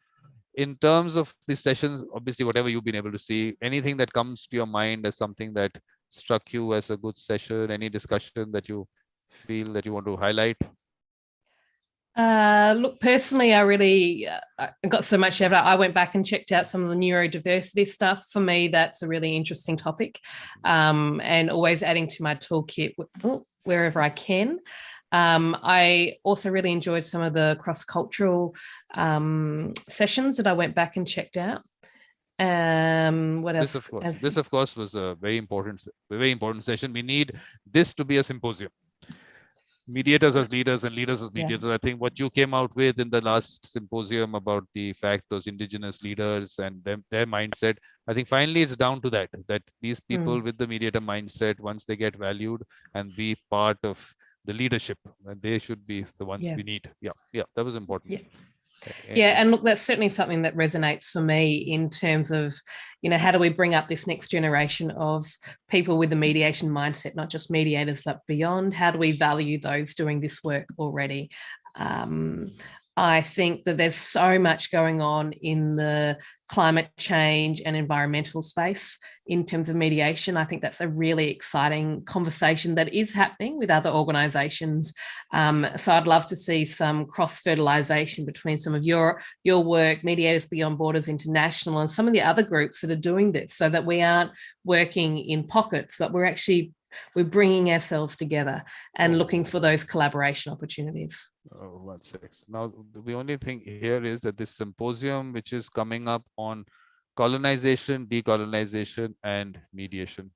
in terms of the sessions, obviously, whatever you've been able to see, anything that comes to your mind as something that struck you as a good session, any discussion that you feel that you want to highlight? Look, personally, I really I got so much out of it. I went back and checked out some of the neurodiversity stuff. For me, that's a really interesting topic, and always adding to my toolkit wherever I can. I also really enjoyed some of the cross-cultural sessions that I went back and checked out. What else? This of course was a very important session. We need this to be a symposium. Mediators as leaders and leaders as mediators. I think what you came out with in the last symposium about the fact those indigenous leaders and their mindset, I think finally it's down to that these people with the mediator mindset, once they get valued and be part of the leadership, they should be the ones we need. Yeah, that was important. Yeah, and look, that's certainly something that resonates for me in terms of, how do we bring up this next generation of people with the mediation mindset, not just mediators, but beyond? How do we value those doing this work already? I think that there's so much going on in the climate change and environmental space in terms of mediation. I think that's a really exciting conversation that is happening with other organisations. So I'd love to see some cross-fertilisation between some of your work, Mediators Beyond Borders International, and some of the other groups that are doing this, so that we aren't working in pockets, but we're bringing ourselves together and looking for those collaboration opportunities. Oh, 1 sec. Now, the only thing here is that this symposium, which is coming up on colonization, decolonization, and mediation,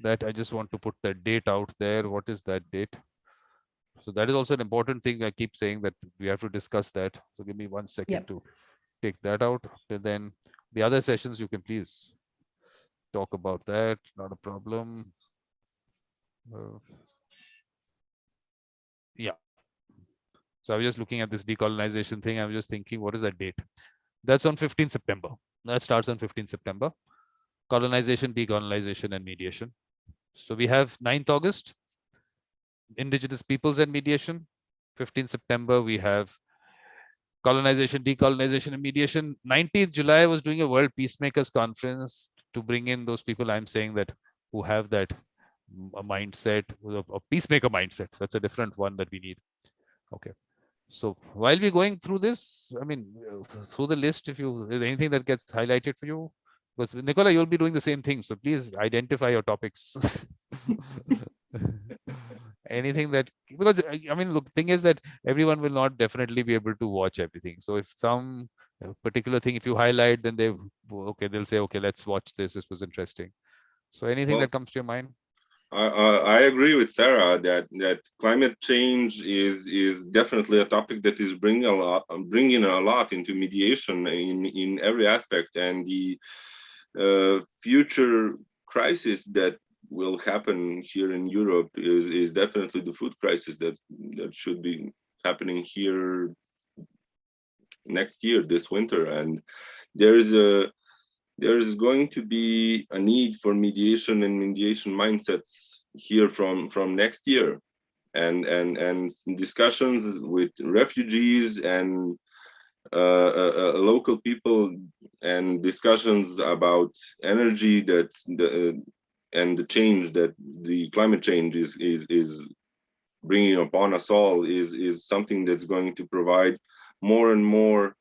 that I just want to put the date out there. What is that date? So that is also an important thing. I keep saying that we have to discuss that. So give me 1 second to take that out. And then the other sessions, you can please talk about that. Not a problem. Yeah. So I was just looking at this decolonization thing. I was just thinking, what is that date? That's on 15 September. That starts on 15 September. Colonization, decolonization, and mediation. So we have 9th August, Indigenous Peoples and Mediation. 15 September, we have colonization, decolonization, and mediation. 19th July, I was doing a World Peacemakers Conference to bring in those people I'm saying that who have that a mindset, a peacemaker mindset. That's a different one that we need. Okay. So while we're going through this, I mean, through the list, if you anything that gets highlighted for you, because Nicola, you'll be doing the same thing. So please identify your topics. Anything that, because I mean, look, thing is that everyone will not definitely be able to watch everything. So if some particular thing, if you highlight, then they'll say, okay, let's watch this. This was interesting. So anything Well, that comes to your mind? I agree with Sarah that climate change is definitely a topic that is bringing a lot into mediation in every aspect, and the future crisis that will happen here in Europe is definitely the food crisis that should be happening here next year, this winter. And there's going to be a need for mediation and mediation mindsets here from next year, and discussions with refugees and local people, and discussions about energy and the change that the climate change is bringing upon us all is something that's going to provide more and more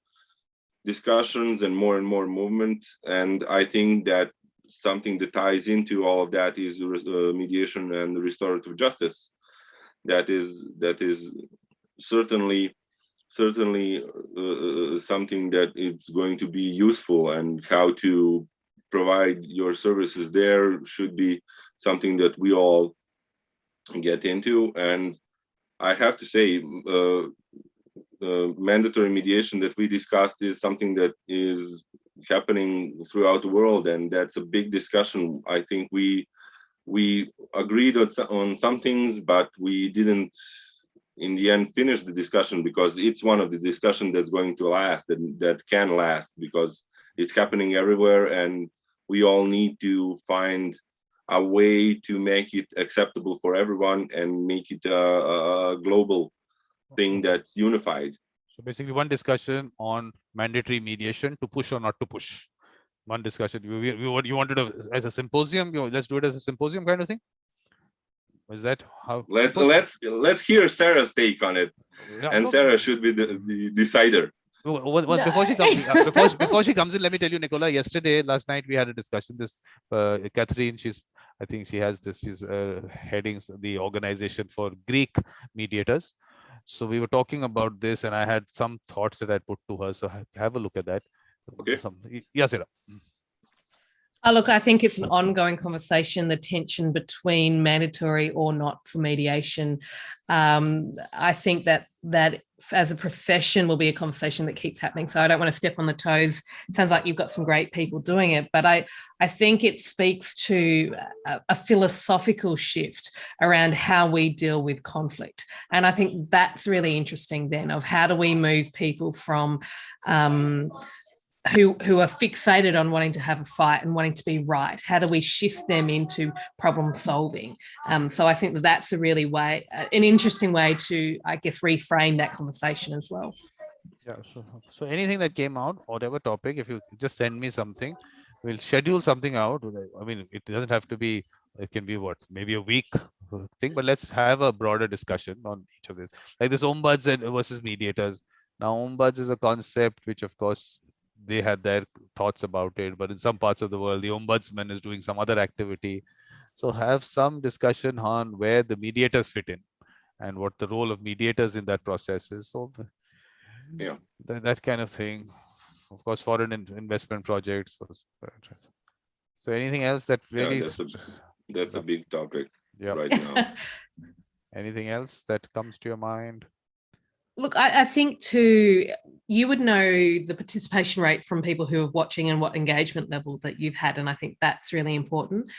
discussions and more movement. And I think that something that ties into all of that is mediation and restorative justice. That is certainly something that it's going to be useful, and how to provide your services there should be something that we all get into. And I have to say, mandatory mediation that we discussed is something that is happening throughout the world, and that's a big discussion. I think we agreed on some things, but we didn't in the end finish the discussion, because it's one of the discussions that's going to last, and that can last, because it's happening everywhere, and we all need to find a way to make it acceptable for everyone and make it a global thing that's unified. So basically, one discussion on mandatory mediation, to push or not to push. One discussion. You wanted as a symposium. Let's do it as a symposium kind of thing. Is that how? Let's hear Sarah's take on it, and Sarah should be the decider. Before she comes in, let me tell you, Nicola. Last night we had a discussion. This Catherine, I think she has this. She's heading the organization for Greek mediators. So we were talking about this, and I had some thoughts that I put to her. So have a look at that. Okay. Yes, Sarah. Look, I think it's an ongoing conversation, the tension between mandatory or not for mediation. I think that as a profession will be a conversation that keeps happening. So I don't want to step on the toes. It sounds like you've got some great people doing it, but I think it speaks to a philosophical shift around how we deal with conflict. And I think that's really interesting then, of how do we move people from who are fixated on wanting to have a fight and wanting to be right? How do we shift them into problem solving? So I think that's a really an interesting way to, I guess, reframe that conversation as well. Yeah. So anything that came out, whatever topic, if you just send me something, we'll schedule something out. I mean, it doesn't have to be. It can be maybe a week thing, but let's have a broader discussion on each of this. Like this ombuds versus mediators. Now, ombuds is a concept which, of course, they had their thoughts about it, but in some parts of the world, the ombudsman is doing some other activity. So have some discussion on where the mediators fit in and what the role of mediators in that process is. So yeah, that kind of thing. Of course, foreign investment projects. So anything else that really... that's a big topic right now. Anything else that comes to your mind? Look, I think too, you would know the participation rate from people who are watching and what engagement level that you've had. And I think that's really important.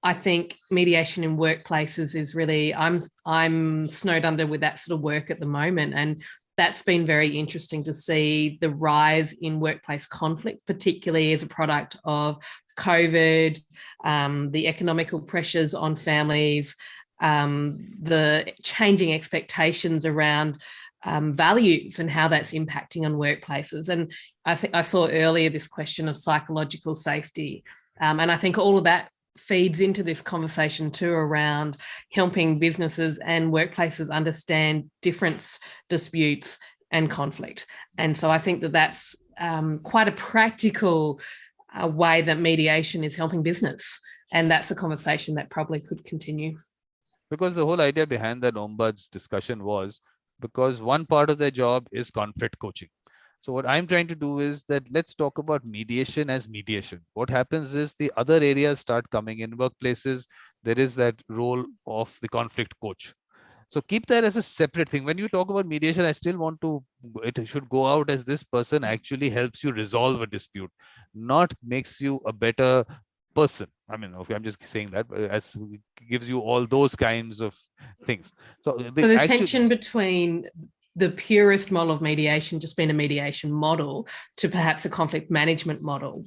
I think mediation in workplaces is really, I'm snowed under with that sort of work at the moment. And that's been very interesting to see the rise in workplace conflict, particularly as a product of COVID, the economical pressures on families, the changing expectations around values and how that's impacting on workplaces. And I think I saw earlier this question of psychological safety. And I think all of that feeds into this conversation too, around helping businesses and workplaces understand difference disputes, and conflict. And so I think that that's quite a practical way that mediation is helping business. And that's a conversation that probably could continue. Because the whole idea behind that ombuds discussion was because one part of their job is conflict coaching. So what I'm trying to do is that let's talk about mediation as mediation. What happens is the other areas start coming in workplaces. There is that role of the conflict coach. So keep that as a separate thing. When you talk about mediation, I still want to, it should go out as this person actually helps you resolve a dispute, not makes you a better person. I mean, okay, I'm just saying that, but as gives you all those kinds of things. So there's tension between the purest model of mediation just being a mediation model to perhaps a conflict management model.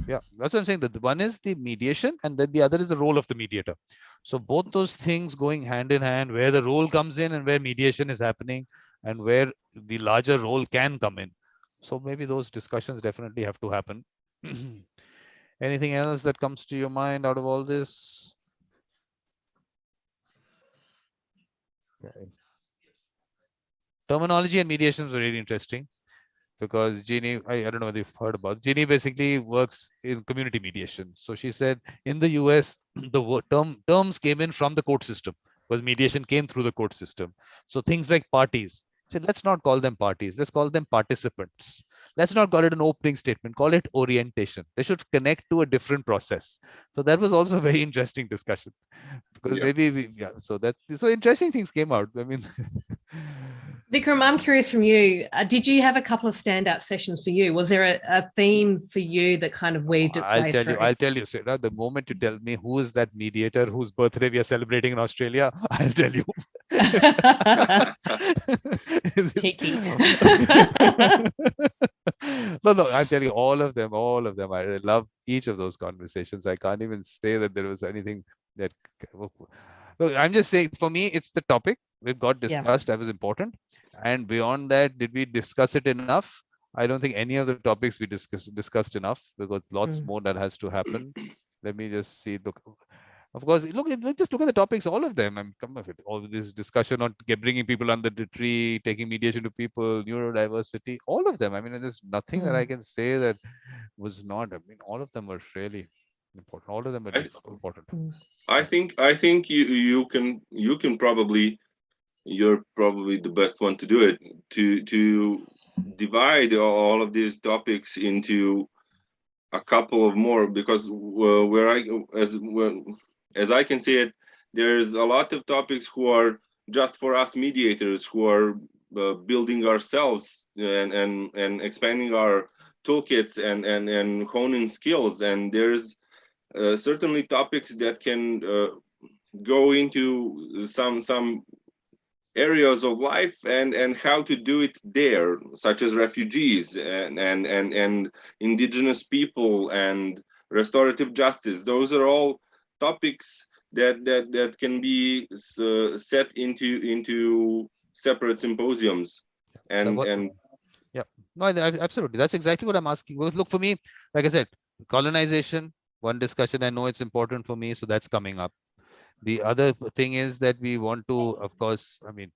Yeah, that's what I'm saying. That the one is the mediation, and then the other is the role of the mediator. So both those things going hand in hand, where the role comes in and where mediation is happening, and where the larger role can come in. So maybe those discussions definitely have to happen. Anything else that comes to your mind out of all this? Okay. Terminology and mediation is very interesting, because Jeannie, I don't know whether you've heard about, Jeannie basically works in community mediation. So she said in the US, the terms came in from the court system, because mediation came through the court system. So things like parties, so let's not call them parties, let's call them participants. Let's not call it an opening statement, call it orientation. They should connect to a different process. So that was also a very interesting discussion, because maybe so interesting things came out. I mean, Vikram, I'm curious from you, did you have a couple of standout sessions for you? Was there a theme for you that kind of weaved its way through? I'll tell you, Sarah, the moment you tell me who is that mediator whose birthday we are celebrating in Australia, I'll tell you. Cheeky. No, I'll tell you all of them. I love each of those conversations. I can't even say that there was anything that. Look, I'm just saying, for me, it's the topic. It got discussed. That was important. And beyond that, did we discuss it enough? I don't think any of the topics we discussed enough, because lots more that has to happen. Let me just see. Look, of course, just look at the topics, all of them. I'm come of it. All this discussion on bringing people under the tree, taking mediation to people, neurodiversity, all of them. I mean, there's nothing that I can say that was not. I mean, all of them were really important. All of them are important. I think you can probably, you're probably the best one to do it, to divide all of these topics into a couple of more, because as I can see it, there's a lot of topics who are just for us mediators, who are building ourselves and expanding our toolkits and honing skills, and there's certainly topics that can go into some areas of life and how to do it there, such as refugees and indigenous people and restorative justice. Those are all topics that can be set into separate symposiums. And yeah, no, absolutely, that's exactly what I'm asking. Well, look, for me, like I said, colonization, one discussion. I know it's important for me, so that's coming up. The other thing is that we want to, of course, I mean,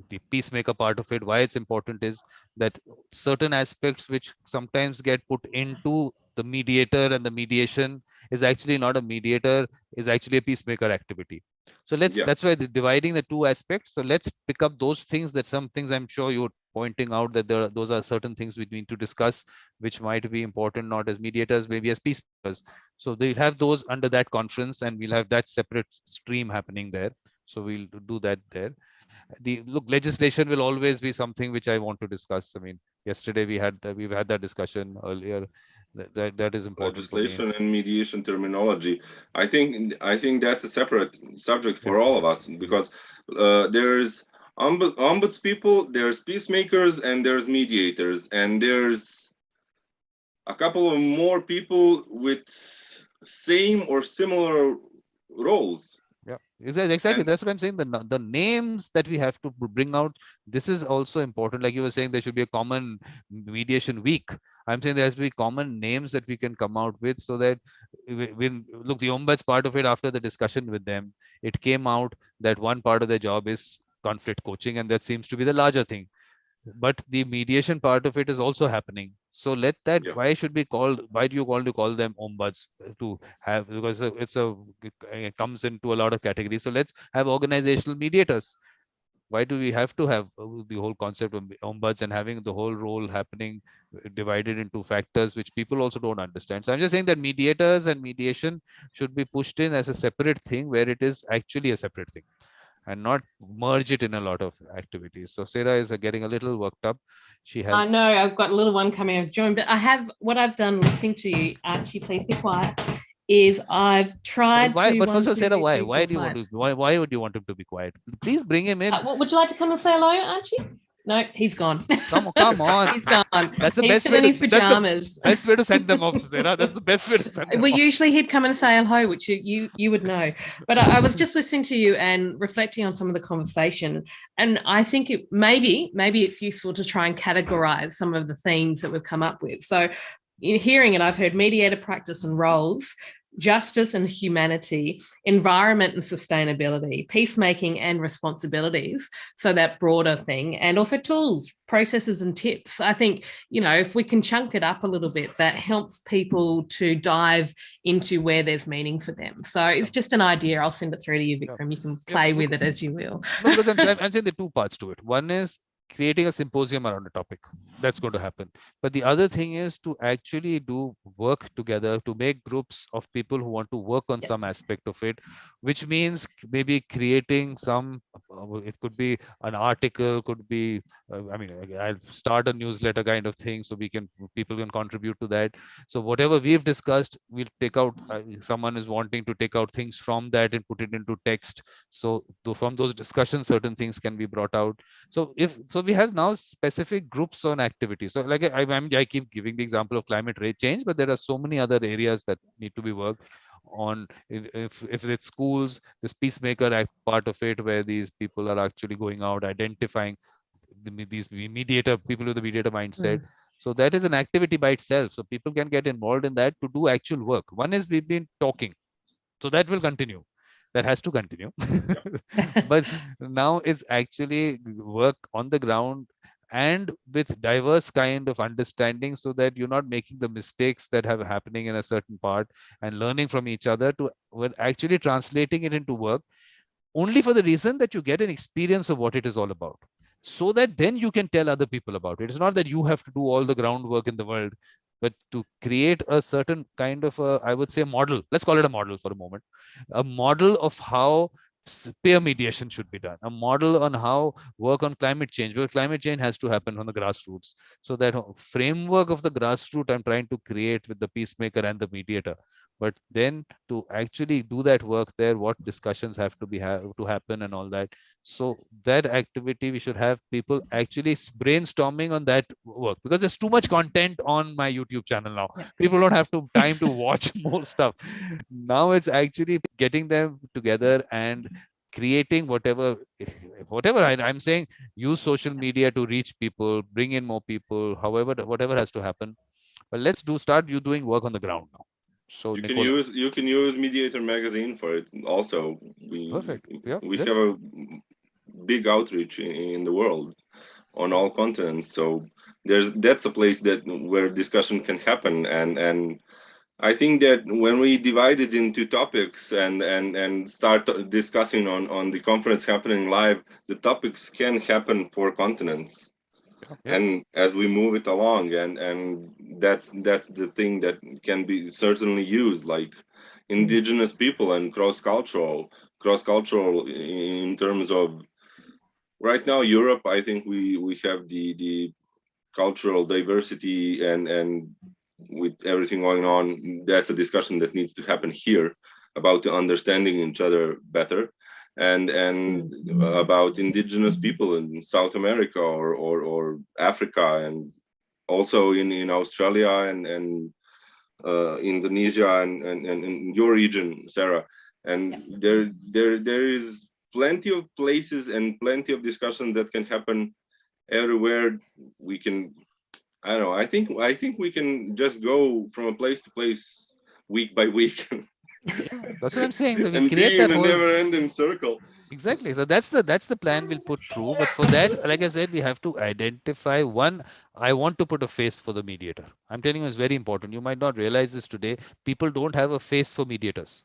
the peacemaker part of it, why it's important is that certain aspects which sometimes get put into the mediator and the mediation is actually not a mediator, is actually a peacemaker activity. So that's why dividing the two aspects. So let's pick up those things, that some things I'm sure you're pointing out that those are certain things we need to discuss, which might be important, not as mediators, maybe as peacemakers. So they'll have those under that conference, and we'll have that separate stream happening there. So we'll do that there. Legislation will always be something which I want to discuss. I mean, yesterday we've had that discussion earlier. That is important. Legislation and mediation terminology. I think that's a separate subject for all of us, because there's ombuds people, there's peacemakers, and there's mediators, and there's a couple of more people with same or similar roles. Yeah, exactly. That's what I'm saying. The names that we have to bring out, this is also important. Like you were saying, there should be a common mediation week. I'm saying there has to be common names that we can come out with, so that when look, the ombuds part of it, after the discussion with them, it came out that one part of their job is conflict coaching, and that seems to be the larger thing. but the mediation part of it is also happening. So let that, Yeah. why should be called, why do you want to call them ombuds to have, because it comes into a lot of categories. So let's have organizational mediators. Why do we have to have the whole concept of ombuds and having the whole role happening divided into factors which people also don't understand? So I'm just saying that mediators and mediation should be pushed in as a separate thing, where it is actually a separate thing, and not merge it in a lot of activities. So Sarah is getting a little worked up. She I know has. I've got a little one coming of join, but what I've done listening to you, Archie, please be quiet, is I've But tried why? to But one, first of all, two, Sarah, why? three, Why four, do you want five. to? Why would you want him to be quiet? Please bring him in. Would you like to come and say hello, Archie? No, he's gone. Come on. He's gone. That's the He's best still way in to. his That's the pajamas. best way to send them off, Sarah. That's the best way to send them Well, off. usually he'd come and say hello, which you would know. But I was just listening to you and reflecting on some of the conversation, and I think maybe it's useful to try and categorize some of the themes that we've come up with. So, in hearing it, I've heard mediator practice and roles, justice and humanity, environment and sustainability, peacemaking and responsibilities. So that broader thing, and also tools, processes and tips. I think, if we can chunk it up a little bit, that helps people to dive into where there's meaning for them. So it's just an idea. I'll send it through to you, Vikram. You can play with it as you will. No, because I'm saying there are two parts to it. One is creating a symposium around a topic. That's going to happen. But the other thing is to actually do work together, to make groups of people who want to work on some aspect of it, which means maybe creating some, it could be an article, could be, I'll start a newsletter kind of thing, so people can contribute to that. So whatever we've discussed, we'll take out, someone is wanting to take out things from that and put it into text. So from those discussions, certain things can be brought out. So we have now specific groups on activities. So like I keep giving the example of climate change, but there are so many other areas that need to be worked on. If it's schools, this peacemaker act part of it, where these people are actually going out identifying these mediator people with the mediator mindset. So that is an activity by itself. So people can get involved in that to do actual work. One is we've been talking, so that will continue, that has to continue. But now it's actually work on the ground and with diverse kind of understanding, so that you're not making the mistakes that have happening in a certain part, and learning from each other to when actually translating it into work, only for the reason that you get an experience of what it is all about, so that then you can tell other people about it. It's not that you have to do all the groundwork in the world, but to create a certain kind of a, I would say, model. Let's call it a model for a moment. A model of how peer mediation should be done, a model on how work on climate change, where climate change has to happen on the grassroots. So that framework of the grassroots I'm trying to create with the peacemaker and the mediator. But then to actually do that work there, what discussions have to to happen and all that. So that activity, we should have people actually brainstorming on that work, because there's too much content on my YouTube channel now. People don't have time to watch more stuff. Now it's actually getting them together and creating whatever I'm saying, use social media to reach people, bring in more people, however, whatever has to happen. But let's start you doing work on the ground now. So you Nicola, can use Mediator magazine for it. Also, perfect. Yeah, we have a big outreach in the world on all continents. So that's a place where discussion can happen. And I think that when we divide it into topics and start discussing on the conference happening live, the topics can happen for continents. And as we move it along, and that's the thing that can be certainly used, like indigenous people and cross-cultural in terms of right now Europe. I think we have the cultural diversity, and with everything going on, that's a discussion that needs to happen here about understanding each other better, and about indigenous people in South America or Africa, and also in Australia and Indonesia and in your region, Sarah. And there is plenty of places and plenty of discussion that can happen everywhere. We can, I don't know. I think we can just go from a place to place week by week. Yeah, that's what I'm saying. That we and create be in that a whole. never-ending circle. Exactly. So that's the plan we'll put through. But for that, like I said, we have to identify one. I want to put a face for the mediator. I'm telling you, it's very important. You might not realize this today. People don't have a face for mediators.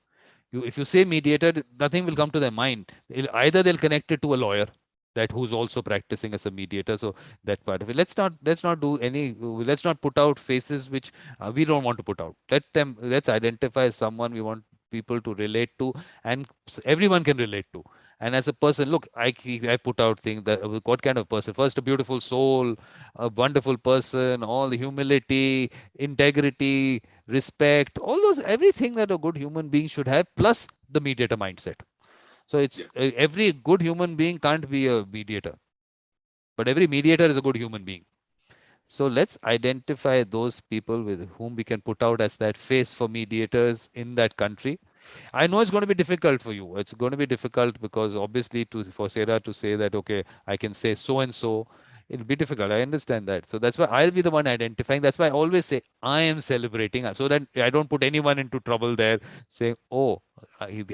If you say mediator, nothing will come to their mind. Either they'll connect it to a lawyer that who's also practicing as a mediator. So that part of it. Let's not do any. Let's not put out faces which we don't want to put out. Let's identify someone we want people to relate to, and everyone can relate to. And as a person, look, I put out things that what kind of person? First, a beautiful soul, a wonderful person, all the humility, integrity, respect, all those, everything that a good human being should have, plus the mediator mindset. So Yeah. it's every good human being can't be a mediator, but every mediator is a good human being. So let's identify those people with whom we can put out as that face for mediators in that country. I know it's going to be difficult for you. It's going to be difficult because obviously for Sarah to say that, okay, I can say so and so, it'll be difficult. I understand that. So that's why I'll be the one identifying. That's why I always say I am celebrating so that I don't put anyone into trouble there saying, oh,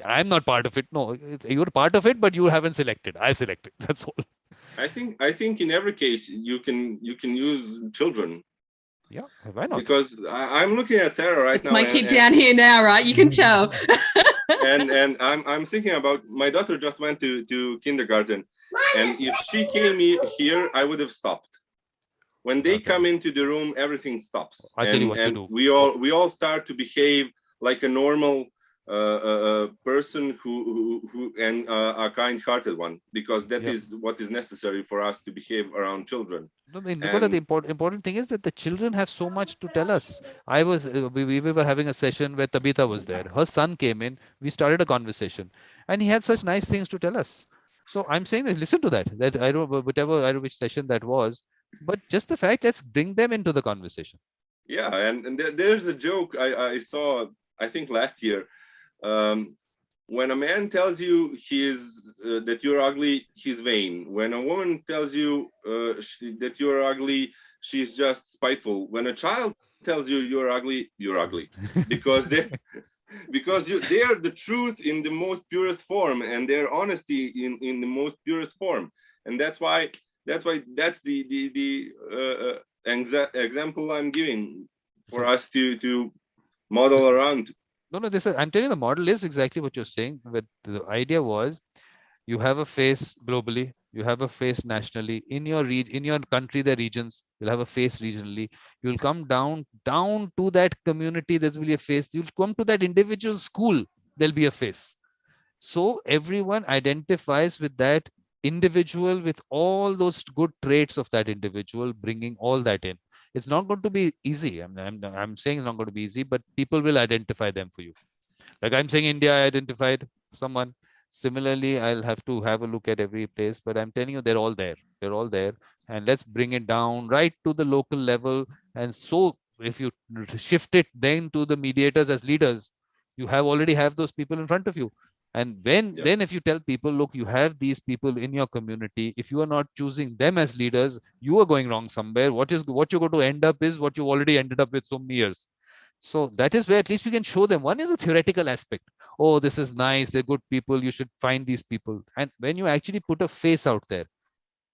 I'm not part of it. No, you're part of it, but you haven't selected. I've selected. That's all. I think in every case you can use children, Yeah, why not? because I'm looking at Sarah right It's now, my and, kid down here now, right? You can tell. and I'm thinking about my daughter just went to kindergarten, and if she came here, I would have stopped. When they Okay. come into the room, everything stops, I'll tell you what you and do. we all start to behave like a normal person who and a kind-hearted one, because that Yeah. is what is necessary for us to behave around children. No, I mean, Nicola, the And important thing is that the children have so much to tell us. We were having a session where Tabitha was there. Her son came in. We started a conversation, and he had such nice things to tell us. So I'm saying that listen to that. That I don't whatever I don't know which session that was, but just the fact, let's bring them into the conversation. yeah, and there's a joke I saw, I think last year. Um, when a man tells you that you're ugly, he's vain. When a woman tells you that you're ugly, she's just spiteful. When a child tells you you're ugly, because they are the truth in the most purest form, and their honesty in the most purest form. And that's the example I'm giving for So us to model this around. no, no, this is, I'm telling you, the model is exactly what you're saying. But the idea was you have a face globally, you have a face nationally, in your in your country, the regions, you'll have a face regionally. You'll come down to that community, there's will be a face. You'll come to that individual school, there'll be a face. So everyone identifies with that individual with all those good traits of that individual, bringing all that in. It's not going to be easy. I'm saying it's not going to be easy, but people will identify them for you. Like I'm saying, India, I identified someone. Similarly, I'll have to have a look at every place, but I'm telling you, they're all there. They're all there. And let's bring it down right to the local level. And so if you shift it then to the mediators as leaders, you already have those people in front of you. And when Yeah. then if you tell people, look, you have these people in your community, if you are not choosing them as leaders, you are going wrong somewhere. What you're going to end up is what you already ended up with so many years. So that is where at least we can show them. One is a theoretical aspect. Oh, this is nice. They're good people. You should find these people. And when you actually put a face out there,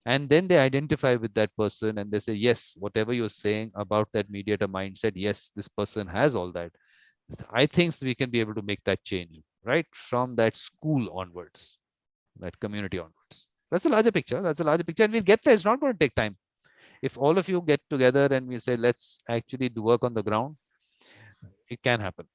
and then they identify with that person and they say, yes, whatever you're saying about that mediator mindset, yes, this person has all that. I think we can be able to make that change right from that school onwards, that community onwards. That's a larger picture. That's a larger picture. And we'll get there. It's not going to take time. If all of you get together and we say, let's actually do work on the ground, it can happen.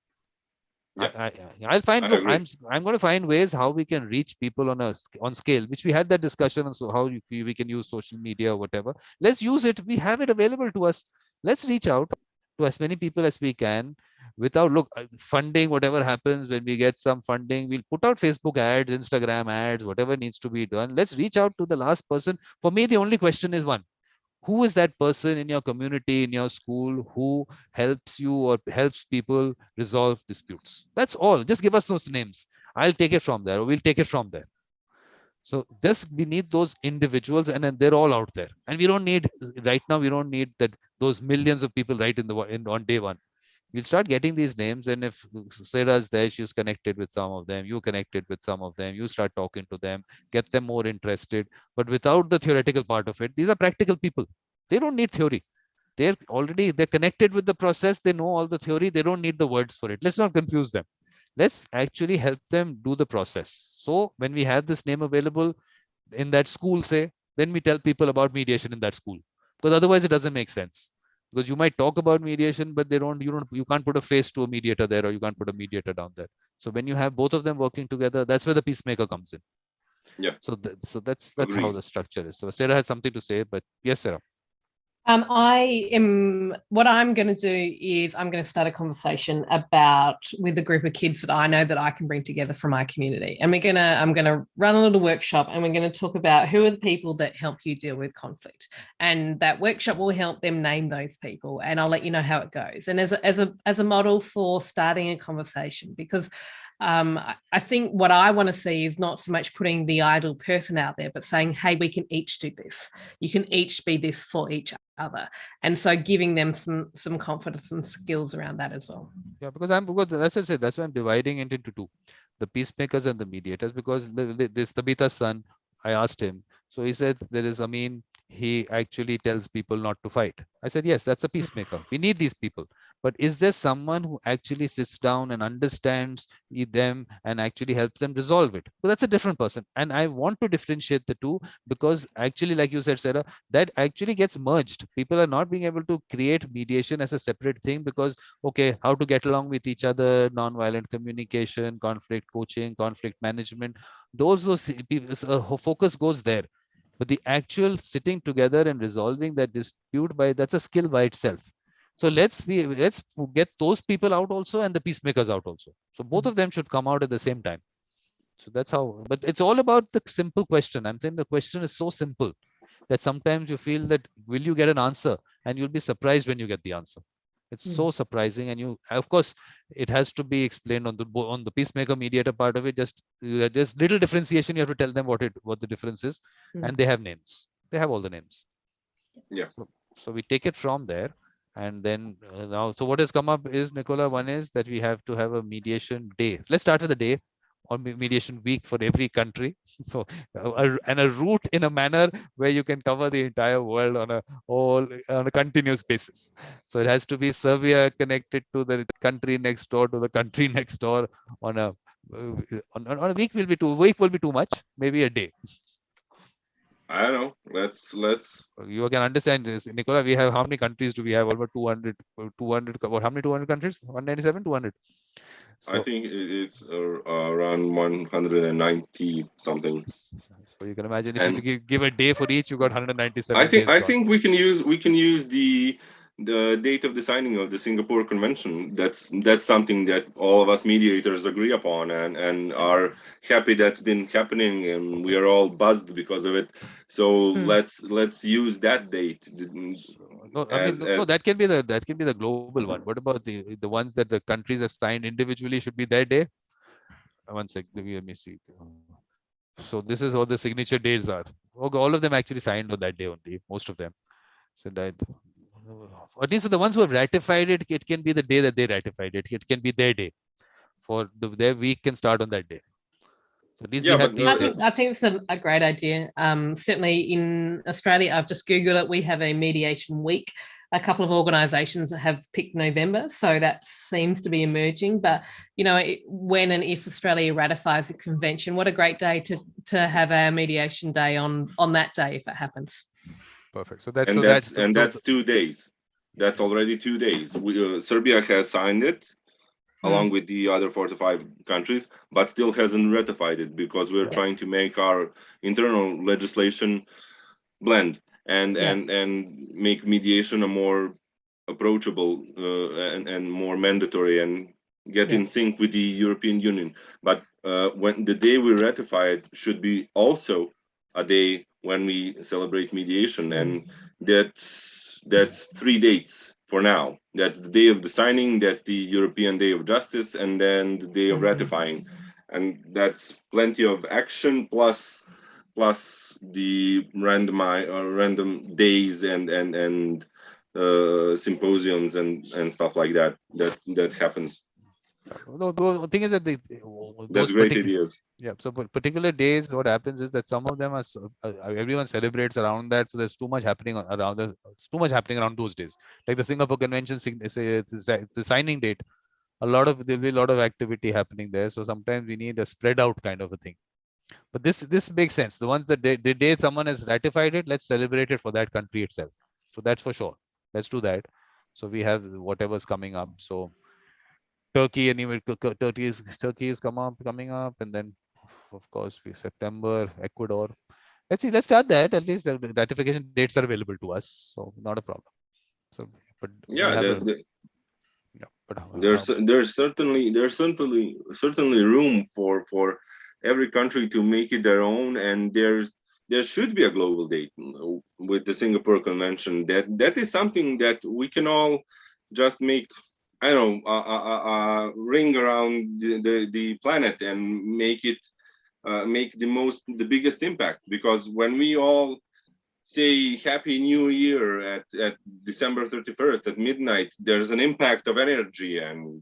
Yeah, I'll find. I Look, agree. I'm going to find ways how we can reach people on scale, which we had that discussion on. So how we can use social media or whatever. Let's use it. We have it available to us. Let's reach out to as many people as we can. Without funding, whatever happens when we get some funding, we'll put out Facebook ads, Instagram ads, whatever needs to be done. Let's reach out to the last person. For me, the only question is one: who is that person in your community, in your school, who helps you or helps people resolve disputes? That's all. Just give us those names. I'll take it from there, or we'll take it from there. So just we need those individuals, and then they're all out there. And we don't need right now. We don't need that those millions of people right on day one. We'll start getting these names, and if Sarah's there, she's connected with some of them, you connected with some of them, you start talking to them, get them more interested. But without the theoretical part of it, these are practical people. They don't need theory. They're connected with the process. They know all the theory. They don't need the words for it. Let's not confuse them. Let's actually help them do the process. So when we have this name available in that school, say, then we tell people about mediation in that school, because otherwise it doesn't make sense. Because you might talk about mediation, but you can't put a face to a mediator there, or you can't put a mediator down there. So when you have both of them working together, that's where the peacemaker comes in. Yeah. So that's how Agreed. the structure is. So Sarah had something to say, but yes, Sarah. What I'm going to do is I'm going to start a conversation with a group of kids that I know that I can bring together from my community. And I'm going to run a little workshop, and we're going to talk about who are the people that help you deal with conflict. And that workshop will help them name those people, and I'll let you know how it goes. And as a model for starting a conversation, because I think what I want to see is not so much putting the ideal person out there, but saying, hey, we can each do this. You can each be this for each other. And so giving them some confidence and skills around that as well. Yeah, because that's why I'm dividing it into two, the peacemakers and the mediators, because this Tabitha's son, I asked him. So he said there is Amin, he actually tells people not to fight. I said, yes, that's a peacemaker. We need these people. But is there someone who actually sits down and understands them and actually helps them resolve it? So that's a different person. And I want to differentiate the two, because actually, like you said, Sarah, that actually gets merged. People are not being able to create mediation as a separate thing, because, okay, how to get along with each other, non-violent communication, conflict coaching, conflict management, those focus goes there. But the actual sitting together and resolving that dispute, that's a skill by itself. So let's get those people out also, and the peacemakers out also. So both of them should come out at the same time. So that's how. But it's all about the simple question. I'm saying the question is so simple that sometimes you feel that, will you get an answer? And you'll be surprised when you get the answer. It's so surprising. And of course, it has to be explained on the peacemaker mediator part of it. Just little differentiation. You have to tell them what the difference is, and they have names. They have all the names. Yeah. So we take it from there, and then now. So what has come up is, Nicola, one is that we have to have a mediation day. Let's start with the day, or mediation week for every country. So and a route in a manner where you can cover the entire world on a continuous basis. So it has to be Serbia connected to the country next door to the country next door on a on a week will be too much. Maybe a day. I don't know. Let's. You can understand this, Nicola. We have, how many countries do we have? Over 200. How many 200 countries? 197, 200. So, I think it's around 190 something. So you can imagine, if And you give a day for each, you got 197 I think days gone. we can use the date of the signing of the Singapore Convention. That's something that all of us mediators agree upon, and are happy that's been happening, and we are all buzzed because of it. So let's use that date. No, I mean, no, that can be the global one. What about the ones that the countries have signed individually? Should be their day. One sec, let me see. So this is how the signature days are. Okay, all of them actually signed on that day only. Most of them. So that, at least for the ones who have ratified it, it can be the day that they ratified it. It can be their day. For their week can start on that day. So at least we have these days. I think it's a great idea. Certainly in Australia, I've just Googled it. We have a mediation week. A couple of organisations have picked November, so that seems to be emerging. But when and if Australia ratifies the convention, what a great day to have our mediation day on that day if it happens. Perfect. So that's 2 days. That's already 2 days. Serbia has signed it, along with the other 45 countries, but still hasn't ratified it, because we're trying to make our internal legislation blend and make mediation a more approachable and more mandatory, and get in sync with the European Union. But when the day we ratify it should be also a day when we celebrate mediation, and that's 3 dates for now. That's the day of the signing, that's the European Day of Justice, and then the day of ratifying. And that's plenty of action, plus the random days and symposiums and stuff like that. That happens. No, the thing is that That's those great particular, ideas. yeah. So particular days, what happens is that some of them are everyone celebrates around that. So there's too much happening around too much happening around those days. Like the Singapore Convention, it's the signing date. There'll be a lot of activity happening there. So sometimes we need a spread out kind of a thing. But this makes sense. The ones that the day someone has ratified it, let's celebrate it for that country itself. So that's for sure. Let's do that. So we have whatever's coming up. So Turkey anyway, Turkey is coming up, and then of course September, Ecuador. Let's see. Let's start that. At least the ratification dates are available to us, so not a problem. So, but we Yeah, have yeah. But there's certainly room for every country to make it their own, and there should be a global date with the Singapore Convention. That is something that we can all just make, I don't know, a ring around the planet and make it make the biggest impact. Because when we all say Happy New Year at December 31st at midnight, there's an impact of energy, and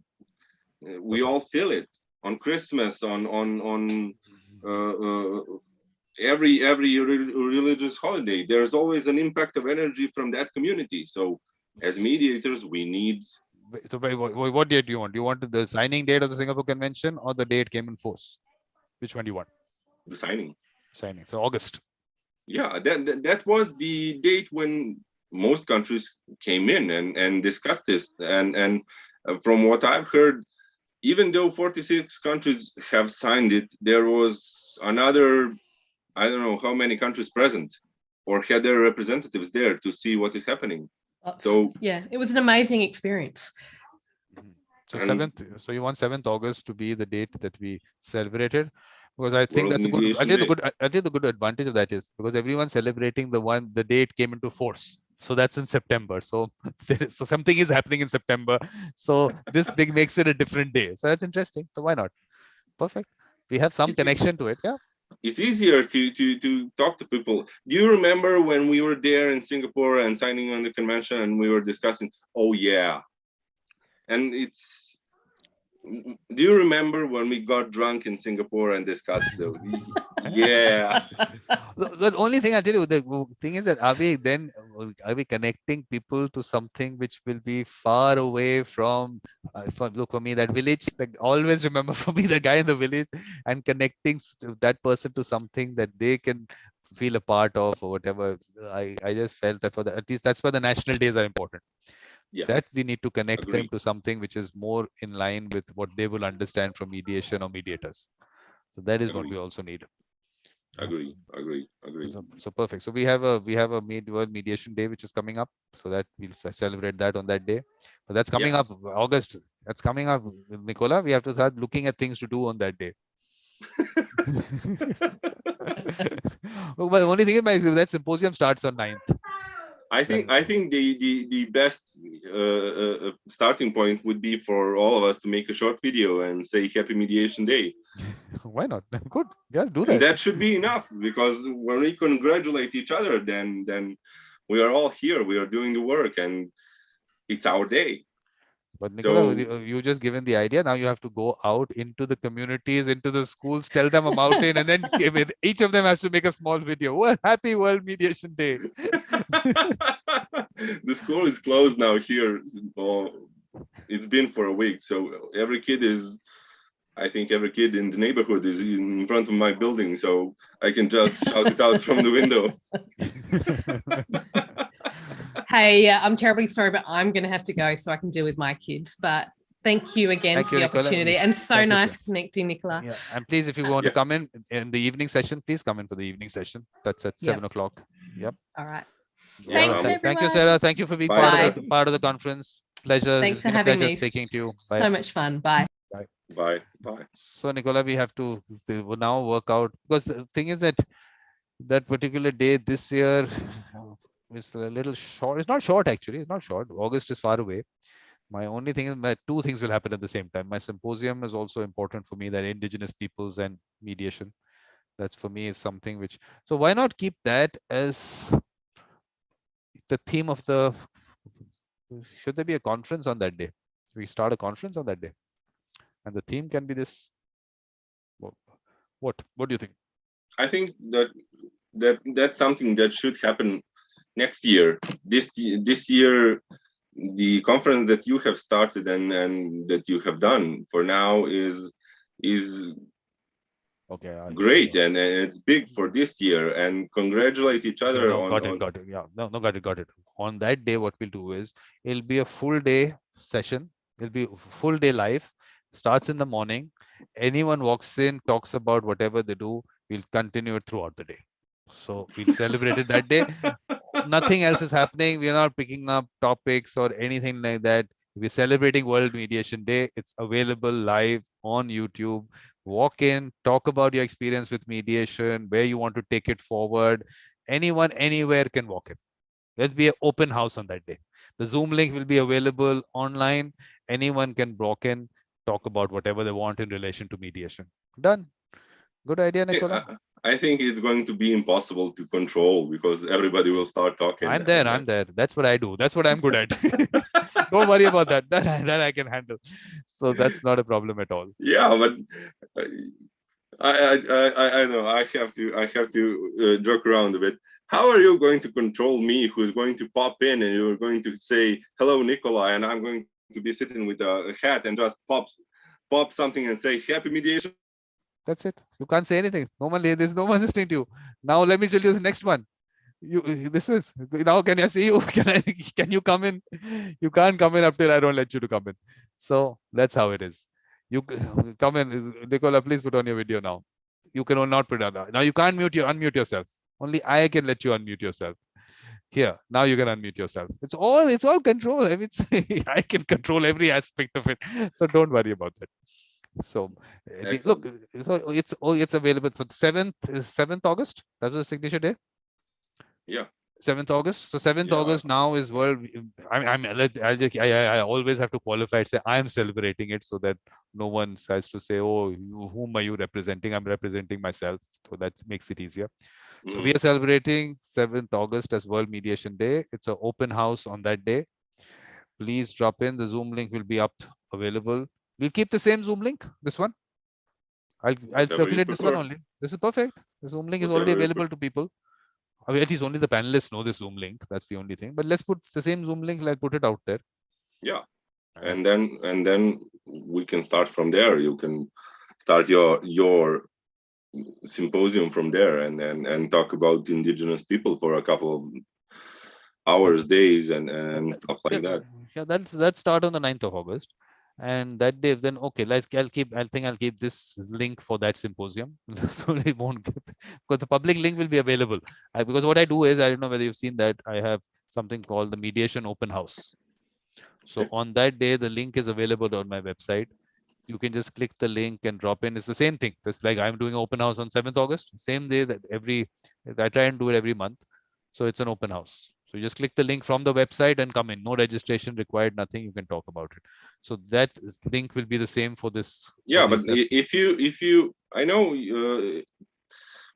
we all feel it on Christmas, on every religious holiday. There's always an impact of energy from that community. So as mediators, we need. So what date do you want? Do you want the signing date of the Singapore Convention or the day it came in force? Which one do you want? The signing. Signing. So August. Yeah, that was the date when most countries came in and discussed this. And from what I've heard, even though 46 countries have signed it, there was another, I don't know how many countries present or had their representatives there to see what is happening. So yeah, it was an amazing experience. So 7th. So you want 7th August to be the date that we celebrated, because I think that's a good. I think the good advantage of that is because everyone's celebrating the date came into force. So that's in September. So so something is happening in September. So this makes it a different day. So that's interesting. So why not? Perfect. We have some connection to it. Yeah. It's easier to talk to people. Do you remember when we were there in Singapore and signing on the convention and we were discussing? Oh yeah. And it's, do you remember when we got drunk in Singapore and discussed the, yeah. The only thing I'll tell you, the thing is that are we connecting people to something which will be far away from, look for me, that village, like always remember for me, the guy in the village, and connecting that person to something that they can feel a part of or whatever. I just felt that at least that's why the national days are important. Yeah. That we need to connect them to something which is more in line with what they will understand from mediation or mediators. So that is what we also need. Agree. So perfect. So we have a World Mediation Day which is coming up, so that we'll celebrate that on that day. But that's coming up August. That's coming up, Nicola. We have to start looking at things to do on that day. But the only thing is that symposium starts on 9th. I think the best starting point would be for all of us to make a short video and say Happy Mediation Day. Why not? Good. Yeah, do that. And that should be enough, because when we congratulate each other, then we are all here. We are doing the work, and it's our day. But Nicola, you just given the idea. Now you have to go out into the communities, into the schools, tell them about it, and then each of them has to make a small video. Well, happy World Mediation Day. The school is closed now here. It's been for a week, so I think every kid in the neighborhood is in front of my building, so I can just shout it out from the window. Hey, I'm terribly sorry, but I'm going to have to go so I can deal with my kids. But thank you again for the opportunity, and so nice connecting, Nicola. Yeah, and please, if you want to come in the evening session, please come in for the evening session. That's at 7 o'clock. Yep. All right. Yeah, Thanks, everyone. Thank you, Sarah. Thank you for being part of the conference. Pleasure. Thanks for having me. Speaking to you. Bye. So much fun. Bye. Bye. So Nicola, we have to now work out, because the thing is that particular day this year is a little short. It's not short actually. It's not short. August is far away. My only thing is two things will happen at the same time. My symposium is also important for me, that indigenous peoples and mediation. That's for me is something which. So why not keep that as the theme of the Should there be a conference on that day? We start a conference on that day, and the theme can be this. What do you think? I think that's something that should happen next year. This year, the conference that you have started and that you have done for now is Okay, great, and it's big for this year. And congratulate each no, other no, on got it. Yeah, no, got it. On that day, what we'll do is it'll be a full day session. It'll be full day live. Starts in the morning. Anyone walks in, talks about whatever they do. We'll continue it throughout the day. So we'll celebrate it that day. Nothing else is happening. We're not picking up topics or anything like that. We're celebrating World Mediation Day. It's available live on YouTube. Walk in, talk about your experience with mediation, where you want to take it forward. Anyone, anywhere can walk in. Let's be an open house on that day. The Zoom link will be available online. Anyone can walk in, talk about whatever they want in relation to mediation. Done. Good idea, Nicola. I think it's going to be impossible to control because everybody will start talking. I'm there. I'm there. That's what I do. That's what I'm good at. Don't worry about that. That I can handle. So that's not a problem at all. Yeah, but I know I have to joke around a bit. How are you going to control me, who's going to pop in and you're going to say hello, Nicola, and I'm going to be sitting with a hat and just pop something and say happy mediation? That's it. You can't say anything. There's no one listening to you. Now let me tell you the next one. This is now. Can I see you? Can you come in? You can't come in up till I don't let you to come in. So that's how it is. You come in, Nicola. Please put on your video now. You can not put it on now. You can't unmute yourself. Only I can let you unmute yourself. Here now you can unmute yourself. It's all control. I mean, I can control every aspect of it. So don't worry about that. So look, so it's available. So 7th August. That was the signature day. Yeah. 7th August. So 7th August now is World. I always have to qualify it. Say I'm celebrating it so that no one has to say, "Oh, whom are you representing?" I'm representing myself. So that makes it easier. So we are celebrating 7th August as World Mediation Day. It's an open house on that day. Please drop in. The Zoom link will be up available. We'll keep the same Zoom link. This one. I'll circulate this one only. This is perfect. The Zoom link is already available to people. I mean, at least only the panelists know this Zoom link. That's the only thing. But let's put the same Zoom link. Let's put it out there. Yeah, and then we can start from there. You can start your symposium from there, and talk about indigenous people for a couple of hours, days, and stuff like that. Yeah, that's start on the 9th of August. And that day, then okay, I'll keep this link for that symposium. It won't because the public link will be available. Because what I do is, I don't know whether you've seen that, I have something called the Mediation Open House. So on that day, the link is available on my website. You can just click the link and drop in. It's the same thing. Just like I'm doing open house on 7th August, same day that I try and do it every month. So it's an open house. So you just click the link from the website and come in. No registration required, nothing. You can talk about it. So that link will be the same for this. Yeah, but if you, I know,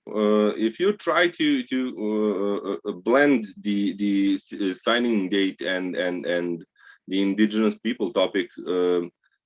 if you try to blend the signing date and the indigenous people topic,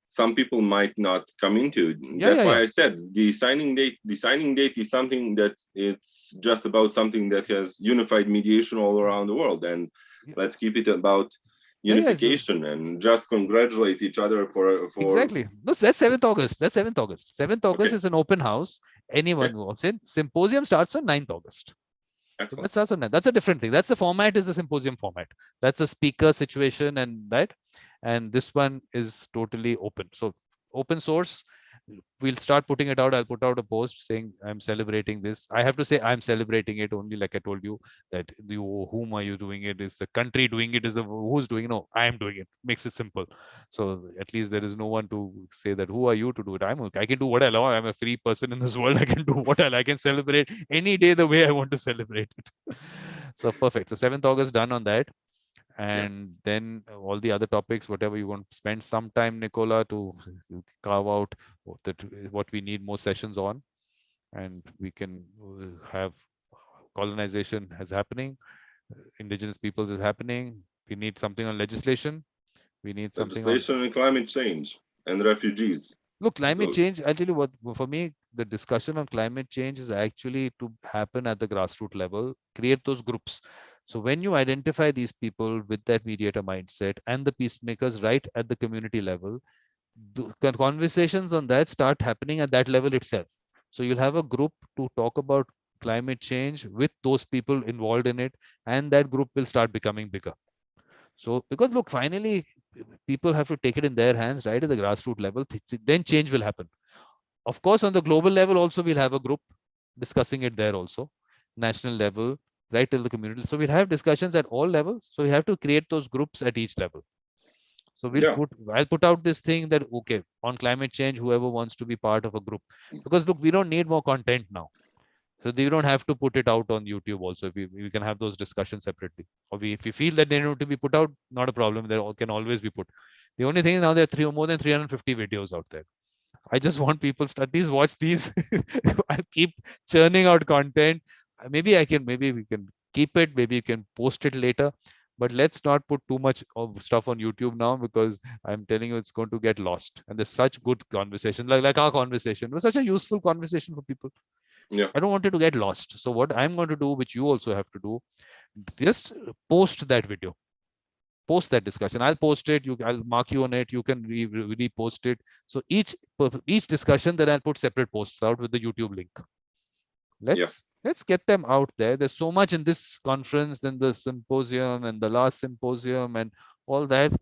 some people might not come into it. That's why I said the signing date is something that it's just about something that has unified mediation all around the world, and let's keep it about unification and just congratulate each other for exactly. No, that's 7th August. That's 7th August. 7th August is an open house. Anyone who wants in. Symposium starts on 9th August. So that's a different thing. That's the format, is the symposium format. That's a speaker situation and that. And this one is totally open. So open source. We'll start putting it out. I'll put out a post saying I'm celebrating this. I have to say I'm celebrating it only, like I told you, that whom are you doing it? Is the country doing it? Is the who's doing it? No, I am doing it. Makes it simple. So at least there is no one to say that who are you to do it. I can do what I want. I'm a free person in this world. I can do what I like. I can celebrate any day the way I want to celebrate it. So perfect. So 7th August done on that. And then all the other topics, whatever you want to spend some time, Nicola, to carve out what we need more sessions on, and we can have colonization is happening, indigenous peoples is happening, We need something on legislation. We need something on. Legislation and climate change and refugees. Look, climate Those- change, I'll tell you what, for me, the discussion on climate change is actually to happen at the grassroots level, create those groups. So when you identify these people with that mediator mindset and the peacemakers right at the community level, the conversations on that start happening at that level itself. So you'll have a group to talk about climate change with those people involved in it, and that group will start becoming bigger. So because look, finally, people have to take it in their hands right at the grassroots level, then change will happen. Of course, on the global level also, we'll have a group discussing it there also, national level, right till the community. So we'll have discussions at all levels. So we have to create those groups at each level. So Yeah. I'll put out this thing that, okay, on climate change, whoever wants to be part of a group, because look, we don't need more content now. So you don't have to put it out on YouTube also. If we can have those discussions separately, or if we feel that they need to be put out, not a problem. They can always be put. The only thing is now there are more than 350 videos out there. I just want people to at least watch these. I'll keep churning out content. Maybe we can keep it. Maybe you can post it later. But let's not put too much of stuff on YouTube now, because I'm telling you, it's going to get lost. And there's such good conversation, like our conversation. It was such a useful conversation for people. Yeah. I don't want it to get lost. So what I'm going to do, which you also have to do, just post that video, post that discussion. I'll post it. I'll mark you on it. You can repost it. So each discussion, then I'll put separate posts out with the YouTube link. Let's get them out there. There's so much in this conference, then the symposium and the last symposium and all that.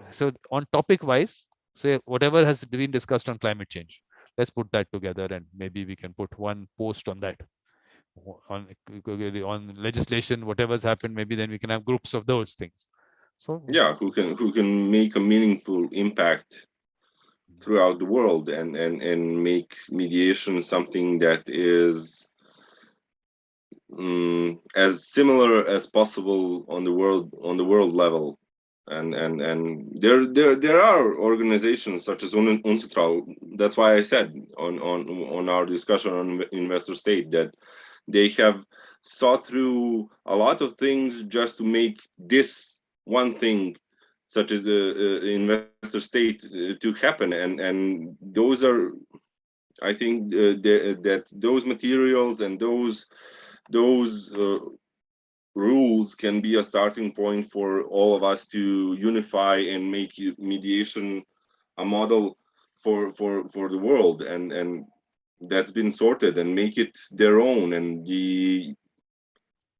So on topic wise, say whatever has been discussed on climate change, let's put that together, and maybe we can put one post on that. On legislation, whatever's happened, maybe then we can have groups of those things. So yeah, who can make a meaningful impact throughout the world, and make mediation something that is as similar as possible on the world level. And there are organizations such as UNCITRAL. That's why I said on our discussion on investor state that they have thought through a lot of things just to make this one thing, such as the investor state, to happen. And those are, I think, that those materials and those rules can be a starting point for all of us to unify and make mediation a model for the world, and that's been sorted, and make it their own. And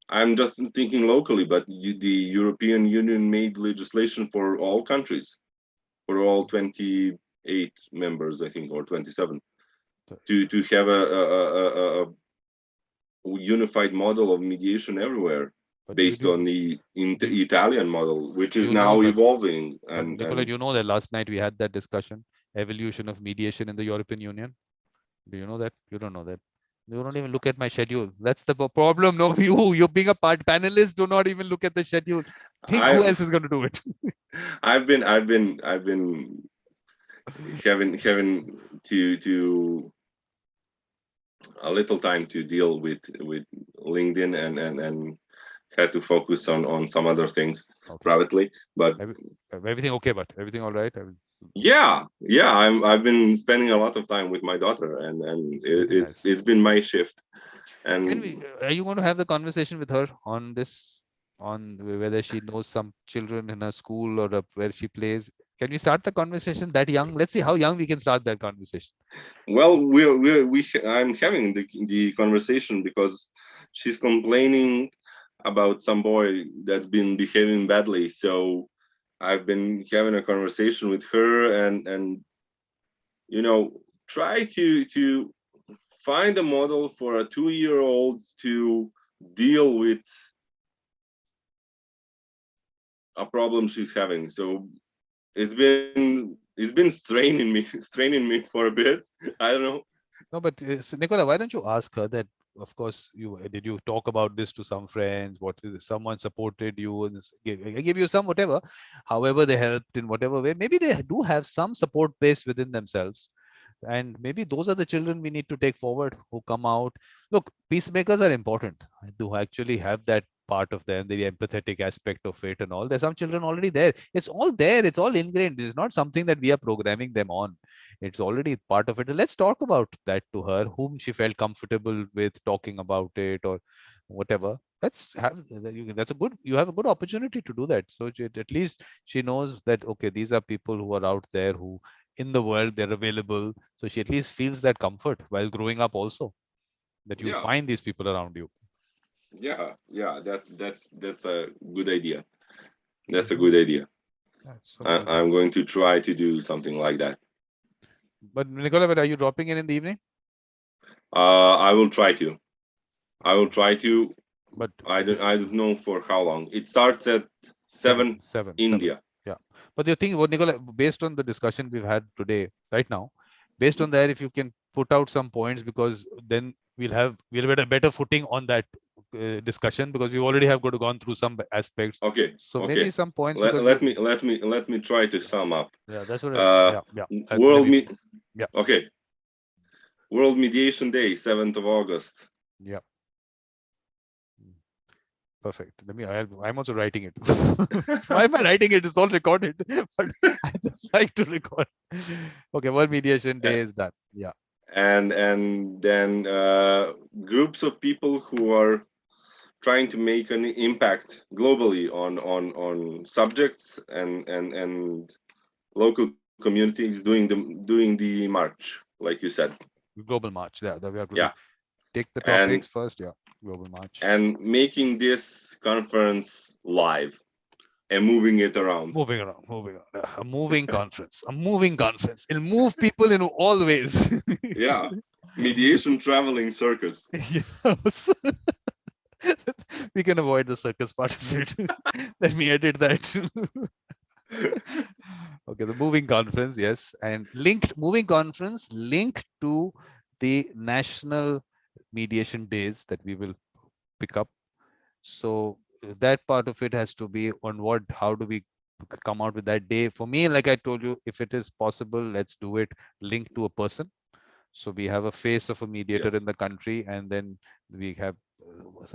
I'm just thinking locally, but the European Union made legislation for all countries, for all 28 members, I think, or 27, to have a unified model of mediation everywhere, based on the Italian model, which is now evolving. And Nicola, you know that last night we had that discussion, evolution of mediation in the European Union. Do you know that? You don't know that. You don't even look at my schedule. That's the problem. No, you being a panelist, do not even look at the schedule. Think who else is going to do it. I've been having to a little time to deal with LinkedIn, and had to focus on some other things privately. But everything okay? But everything all right? Yeah. I've been spending a lot of time with my daughter, and it's been my shift. And are you going to have the conversation with her on this, on whether she knows some children in her school or where she plays? Can we start the conversation that young? Let's see how young we can start that conversation. Well, I'm having the conversation because she's complaining about some boy that's been behaving badly. So I've been having a conversation with her, and try to find a model for a 2-year-old to deal with a problem she's having. So it's been straining me for a bit. I don't know. No, but Nicola, why don't you ask her that? Of course, did you talk about this to some friends? What is someone supported you and give you some whatever, however they helped in whatever way? Maybe they do have some support base within themselves, and maybe those are the children we need to take forward who come out. Look, peacemakers are important. To actually have that part of them, the empathetic aspect of it and all. There's some children already there. It's all there. It's all ingrained. It's not something that we are programming them on. It's already part of it. Let's talk about that to her, whom she felt comfortable with talking about it or whatever. Let's have that's a good, you have a good opportunity to do that. So at least she knows that, okay, these are people who are out there, who in the world they're available. So she at least feels that comfort while growing up also, that you'll Yeah, find these people around you. yeah, yeah. That's a good idea. That's a Mhm. good idea. That's so good. I'm going to try to do something like that. But Nicola, but are you dropping in the evening? I will try to. I will try to. But I don't know for how long. It starts at 7 seven. India. Yeah. But the thing, what Nicola, based on the discussion we've had today, right now, based on that, if you can put out some points, because then we'll get a better footing on that discussion, because we already have gone through some aspects. Okay. So Okay. maybe some points, Let, because let me try to sum up. yeah, that's what Uh, yeah. World Maybe, Me Okay. World Mediation Day, 7th of August. yeah. Perfect. I'm also writing it. Why am I writing it? It's all recorded, but I just like to record. Okay, World Mediation Day is done. Yeah. And then groups of people who are trying to make an impact globally on subjects and local communities doing the march, like you said. Global March. Yeah, that we have to Yeah. take the And topics first. Yeah, Global March. and making this conference live and moving it around. Moving around. A moving conference. A moving conference. It'll move people in all ways. Yeah. Mediation traveling circus. Yes. We can avoid the circus part of it. Let me edit that. Okay, the moving conference, yes, and moving conference linked to the national mediation days that we will pick up. So that part of it has to be on how do we come out with that day. For me, like I told you, if it is possible, let's do it linked to a person. So we have a face of a mediator Yes. in the country, and then we have,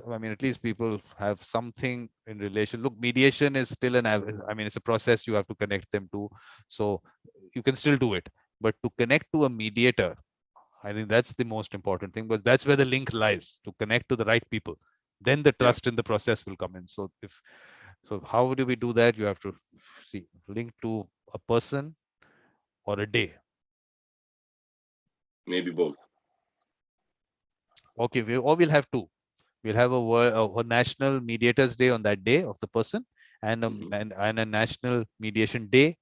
I mean, at least people have something in relation. Look, mediation is still I mean, it's a process you have to connect them to. So you can still do it, but to connect to a mediator, I think that's the most important thing, because that's where the link lies, to connect to the right people. Then the trust in the process will come in. So how do we do that? You have to see, link to a person or a day. Maybe both. Okay, we'll have two. We'll have a national mediators day on that day of the person, and a national mediation day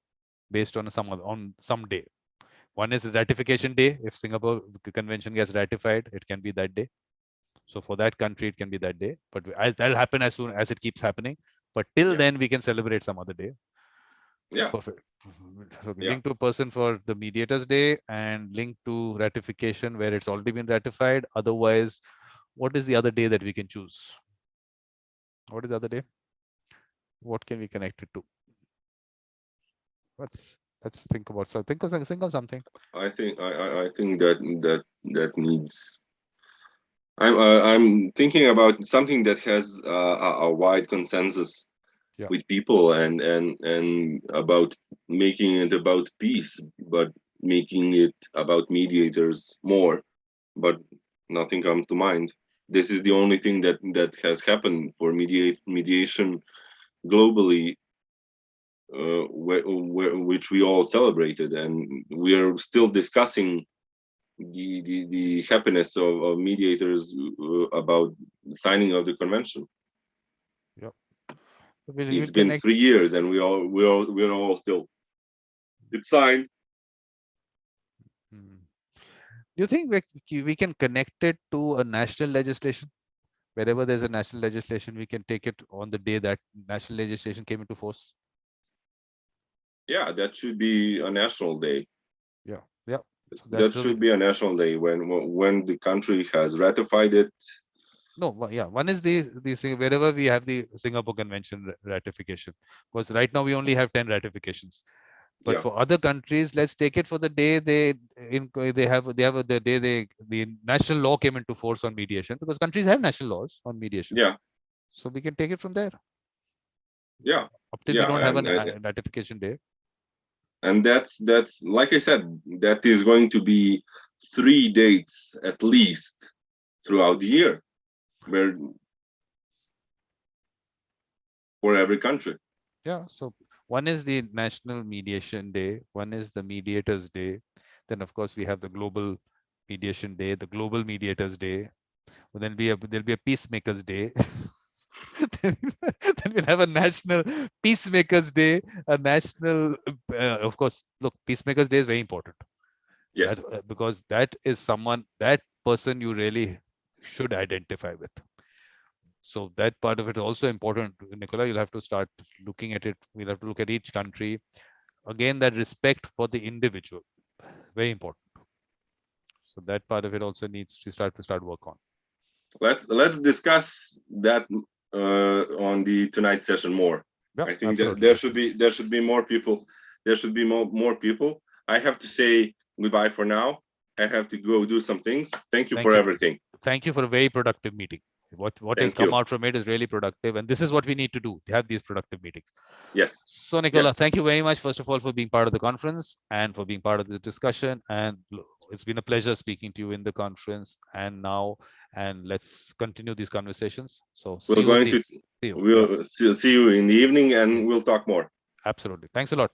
based on some day. One is the ratification day. If Singapore Convention gets ratified, it can be that day. So for that country, it can be that day. But that'll happen as soon as it keeps happening. But till then, we can celebrate some other day. Yeah. Perfect. So link to a person for the mediators day, and link to ratification where it's already been ratified. Otherwise, what is the other day that we can choose? What is the other day? What can we connect it to? Let's think about something. Think of something. I think that needs. I'm thinking about something that has a wide consensus with people, and about making it about peace, but making it about mediators more. But nothing comes to mind. This is the only thing that has happened for mediation globally, which we all celebrated, and we are still discussing the happiness of mediators about signing of the convention. Yep. It's been 3 years, and we're all still. It's signed. Do you think we can connect it to a national legislation? Wherever there's a national legislation, we can take it on the day that national legislation came into force. Yeah, that should be a national day. Yeah. So that should be a national day when the country has ratified it. No, yeah. One is the wherever we have the Singapore Convention ratification, because right now we only have 10 ratifications. But for other countries, let's take it for the day the day the national law came into force on mediation, because countries have national laws on mediation. Yeah. So we can take it from there. Yeah. Up till we don't have a ratification day. And that's like I said, that is going to be 3 dates at least throughout the year, where for every country. Yeah. So one is the National Mediation Day. One is the Mediators Day. Then of course we have the Global Mediation Day, the Global Mediators Day. Then there'll be a Peacemakers Day. then we'll have a National Peacemakers Day, a national, of course, look, Peacemakers Day is very important. Yes. Because that is that person you really should identify with. So that part of it is also important. Nicola, you'll have to start looking at it. We'll have to look at each country. Again, that respect for the individual, very important. So that part of it also needs to start work on. Let's discuss that on the tonight session more. Yeah, I think that there should be more people. There should be more people. I have to say goodbye for now. I have to go do some things. Thank you for everything. Thank you for a very productive meeting. What has come out from it is really productive, and this is what we need to do, have these productive meetings. Yes. So Nicola, thank you very much, first of all, for being part of the conference and for being part of this discussion. And it's been a pleasure speaking to you in the conference and now, and let's continue these conversations. So we'll see you in the evening and we'll talk more. Absolutely. Thanks a lot.